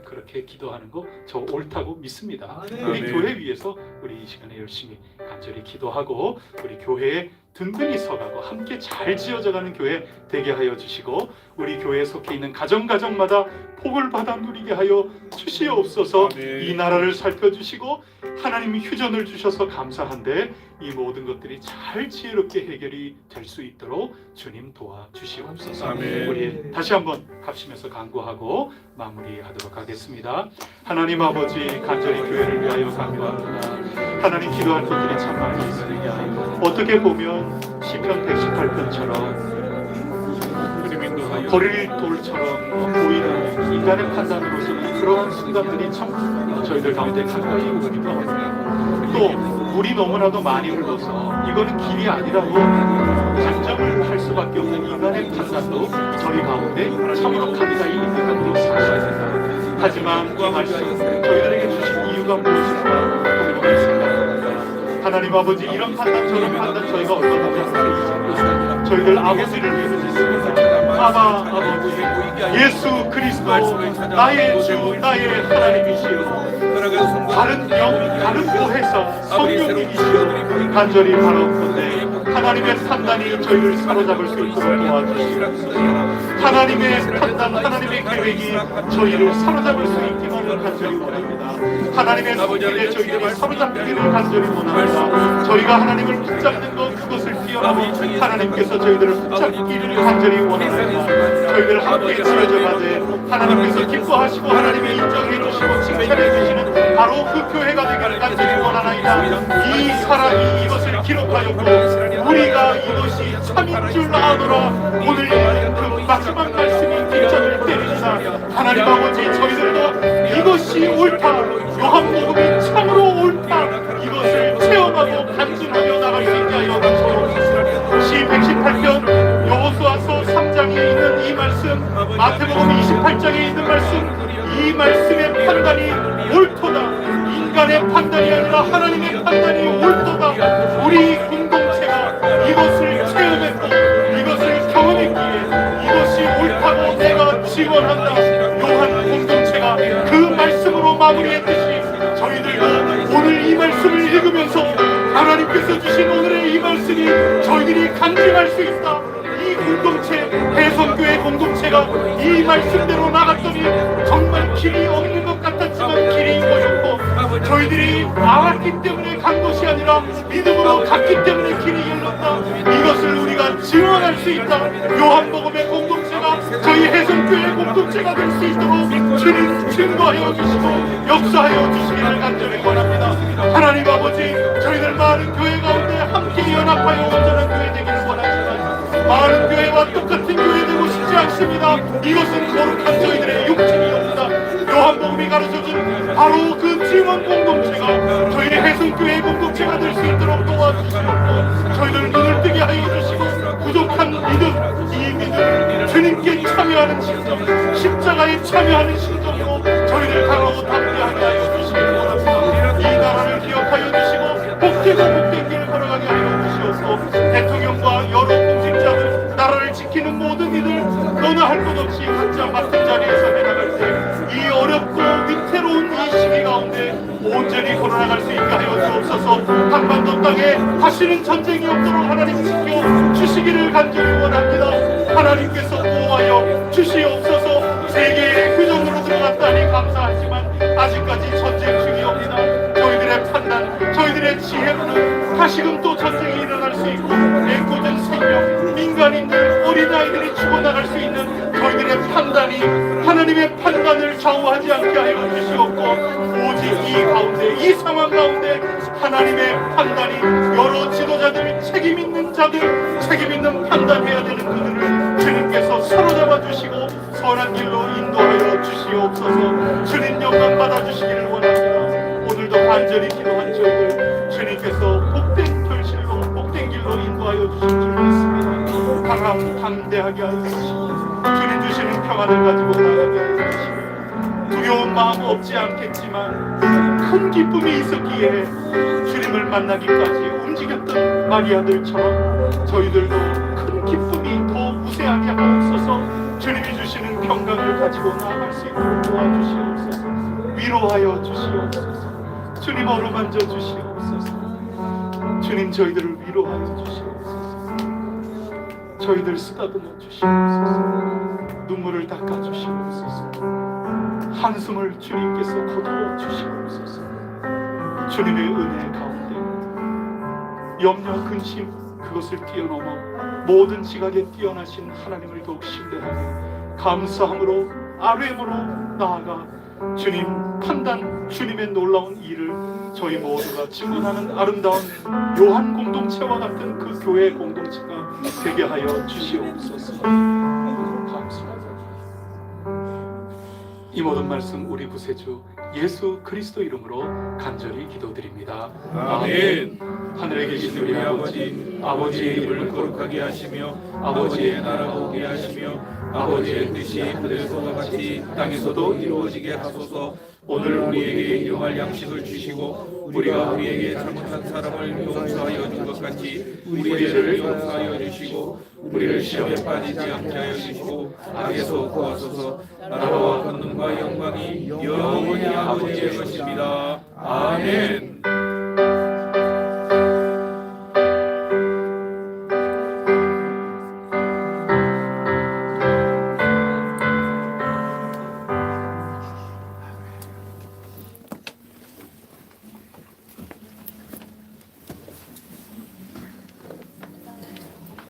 그렇게 기도하는 거 저 옳다고 믿습니다. 우리 아멘. 교회 위해서 우리 이 시간에 열심히 간절히 기도하고 우리 교회에 든든히 서가고 함께 잘 지어져가는 교회 되게 하여 주시고 우리 교회에 속해 있는 가정마다 복을 받아 누리게 하여 주시옵소서. 아멘. 이 나라를 살펴주시고 하나님이 휴전을 주셔서 감사한데 이 모든 것들이 잘 지혜롭게 해결이 될 수 있도록 주님 도와주시옵소서. 아멘. 우리 다시 한번 합심해서 간구하고 마무리하도록 하겠습니다. 하나님 아버지 간절히 교회를 위하여 간구합니다. 하나님 기도할 것들이 참 많이 있으니까 어떻게 보면 시편 118편처럼 버릴 돌처럼 보이는 인간의 판단으로서는 그러한 순간들이 참 저희들 가운데 가까이 오기도 합니다. 또 물이 너무나도 많이 흘러서 이거는 길이 아니라고 단정을 할 수밖에 없는 인간의 판단도 저희 가운데 참으로 가까이 있는 것도 사실입니다. 하지만 이 말씀 저희들에게 주신 이유가 무엇인가 궁금히 생각합니다. 하나님 아버지 이런 판단 저런 판단 저희가 얼마나 잘하는지 저희들 아버지를 믿습니다. 아바 아버지 예수 그리스도 나의 주 나의 하나님이시여 다른 교회사 성령님이시여 간절히 바라옵건대 하나님의 판단이 저희를 사로잡을 수 있도록 도와주시옵소서. 하나님의 판단, 하나님의 계획이 저희를 사로잡을 수 있기만을 간절히 원합니다. 하나님의 손길에 저희들이 사로잡기를 간절히 원합니다. 저희가 하나님을 붙잡는 것 그것을 뛰어넘어 하나님께서 저희들을 붙잡기를 간절히 원합니다. 저희들 함께 지어져 가되 하나님께서 기뻐하시고 하나님의 인정해 주시고 칭찬해 주시는 바로 그 교회가 되기를 간절히 원하나이다. 이것을 기록하였고 우리가 이것이 참인 줄 아노라. 오늘 그 마지막 말씀이 뒷전을 때리시다. 하나님 아버지 저희들도 이것이 옳다, 요한복음이 참으로 옳다, 이것을 체험하고 간증하며 나갈 수 있게 하여 주시옵소서. 시 118편 여호수아서 3장에 있는 이 말씀, 마태복음 28장에 있는 말씀, 이 말씀의 판단이 옳도다. 인간의 판단이 아니라 하나님의 판단이 옳도다. 우리 공동체가 이것을 체험했고 이것을 경험했기에 이것이 옳다고 내가 지원한다. 요한 공동체가 그 말씀으로 마무리했듯이 저희들도 오늘 이 말씀을 읽으면서 하나님께서 주신 오늘의 이 말씀이 저희들이 간증할 수 있다. 이 공동체, 대성교회 공동체가 이 말씀대로 나갔더니 정말 길이 없는 것 같았지만 길이 보였고 저희들이 알았기 때문에 간 것이 아니라 믿음으로 갔기 때문에 길이 열렸다. 이것을 우리가 증언할 수 있다. 요한복음의 공동체가 저희 해성교회 공동체가 될 수 있도록 주님 증거하여 주시고 역사하여 주시기를 간절히 원합니다. 하나님 아버지 저희들 많은 교회 가운데 함께 연합하여 온전한 교회 되기를 원하지만 많은 교회와 똑같은 교회 되고 싶지 않습니다. 이것은 거룩한 저희들의 육체이옵니다. 요한복음이 가르쳐준 바로 그 증언 공동체가 저희 해성교회 공동체가 될 수 있도록 도와주시옵고 저희들 눈을 뜨게 하여 주시고 부족한 믿음, 이 믿음 주님께 참여하는 심정, 십자가에 참여하는 심정으로 저희들 강하고 담대하게 하여 주시기 원합니다. 이 나라를 기억하여 주시고 복되고 복된 길을 걸어가게 하여 주시옵소서. 대통령과 여러 공직자들, 나라를 지키는 모든 이들 너나 할 것 없이 각자 맡은 자리에서 해나갈 때 이 어렵고 위태로운 이 시기 가운데 온전히 걸어나갈 수 있게 하여 주옵소서. 한반도 땅에 다시는 전쟁이 없도록 하나님 지켜 주시기를 간절히 원합니다. 하나님께서 보호하여 주시옵소서. 세계의 규정으로 들어갔다니 감사하지만 아직까지 전쟁 중이옵니다. 저희들의 판단, 저희들의 지혜로는 다시금 또 전쟁이 일어날 수 있고 애꿎은 생명, 민간인들, 어린아이들이 죽어나갈 수 있는 저희들의 판단이 하나님의 판단을 좌우하지 않게 하여 주시옵고 오직 이 가운데, 이 상황 가운데 하나님의 판단이 여러 지도자들, 책임 있는 자들, 책임 있는 판단해야 되는 그들을 주님께서 사로잡아 주시고 선한 길로 인도하여 주시옵소서. 주님 영광 받아주시기를 원합니다. 오늘도 간절히 기도한 저희들 주님께서 복된 결실로, 복된 길로 인도하여 주실 줄 믿습니다. 강함 담대하게 하여 주시고 주님 주시는 평안을 가지고 나가게 하여 주시고 두려운 마음 없지 않겠지만 큰 기쁨이 있었기에 주님을 만나기까지 움직였던 마리아들처럼 저희들도 큰 기쁨이 더 우세하게 하옵소서. 주님이 주시는 평강을 가지고 나아갈 수 있도록 도와주시옵소서. 위로하여 주시옵소서. 주님 어루만져 주시옵소서. 주님 저희들을 위로하여 주시옵소서. 저희들 쓰다듬어 주시옵소서. 눈물을 닦아 주시옵소서. 한숨을 주님께서 거두어 주시옵소서. 주님의 은혜 가운데 염려, 근심 그것을 뛰어넘어 모든 지각에 뛰어나신 하나님을 더욱 신뢰하며 감사함으로 아뢰므로 나아가 주님 판단, 주님의 놀라운 일을 저희 모두가 증언하는 아름다운 요한 공동체와 같은 그 교회 공동체가 되게 하여 주시옵소서. 감사합니다. 이 모든 말씀 우리 구세주 예수 그리스도 이름으로 간절히 기도드립니다. 아멘. 하늘에 계신 우리 아버지, 아버지의 이름을 거룩하게 하시며 아버지의 나라가 오게 하시며 아버지의 뜻이 하늘에서와 같이 땅에서도 이루어지게 하소서. 오늘 우리에게 일용할 양식을 주시고 우리가 우리에게 잘못한 사람을 용서하여 준 것 같이 우리 죄를 용서하여 주시고 우리를 시험에 빠지지 않게 하여 주시고 악에서 구하소서. 나라와 권능과 영광이 영원히 아버지의 것입니다. 아멘.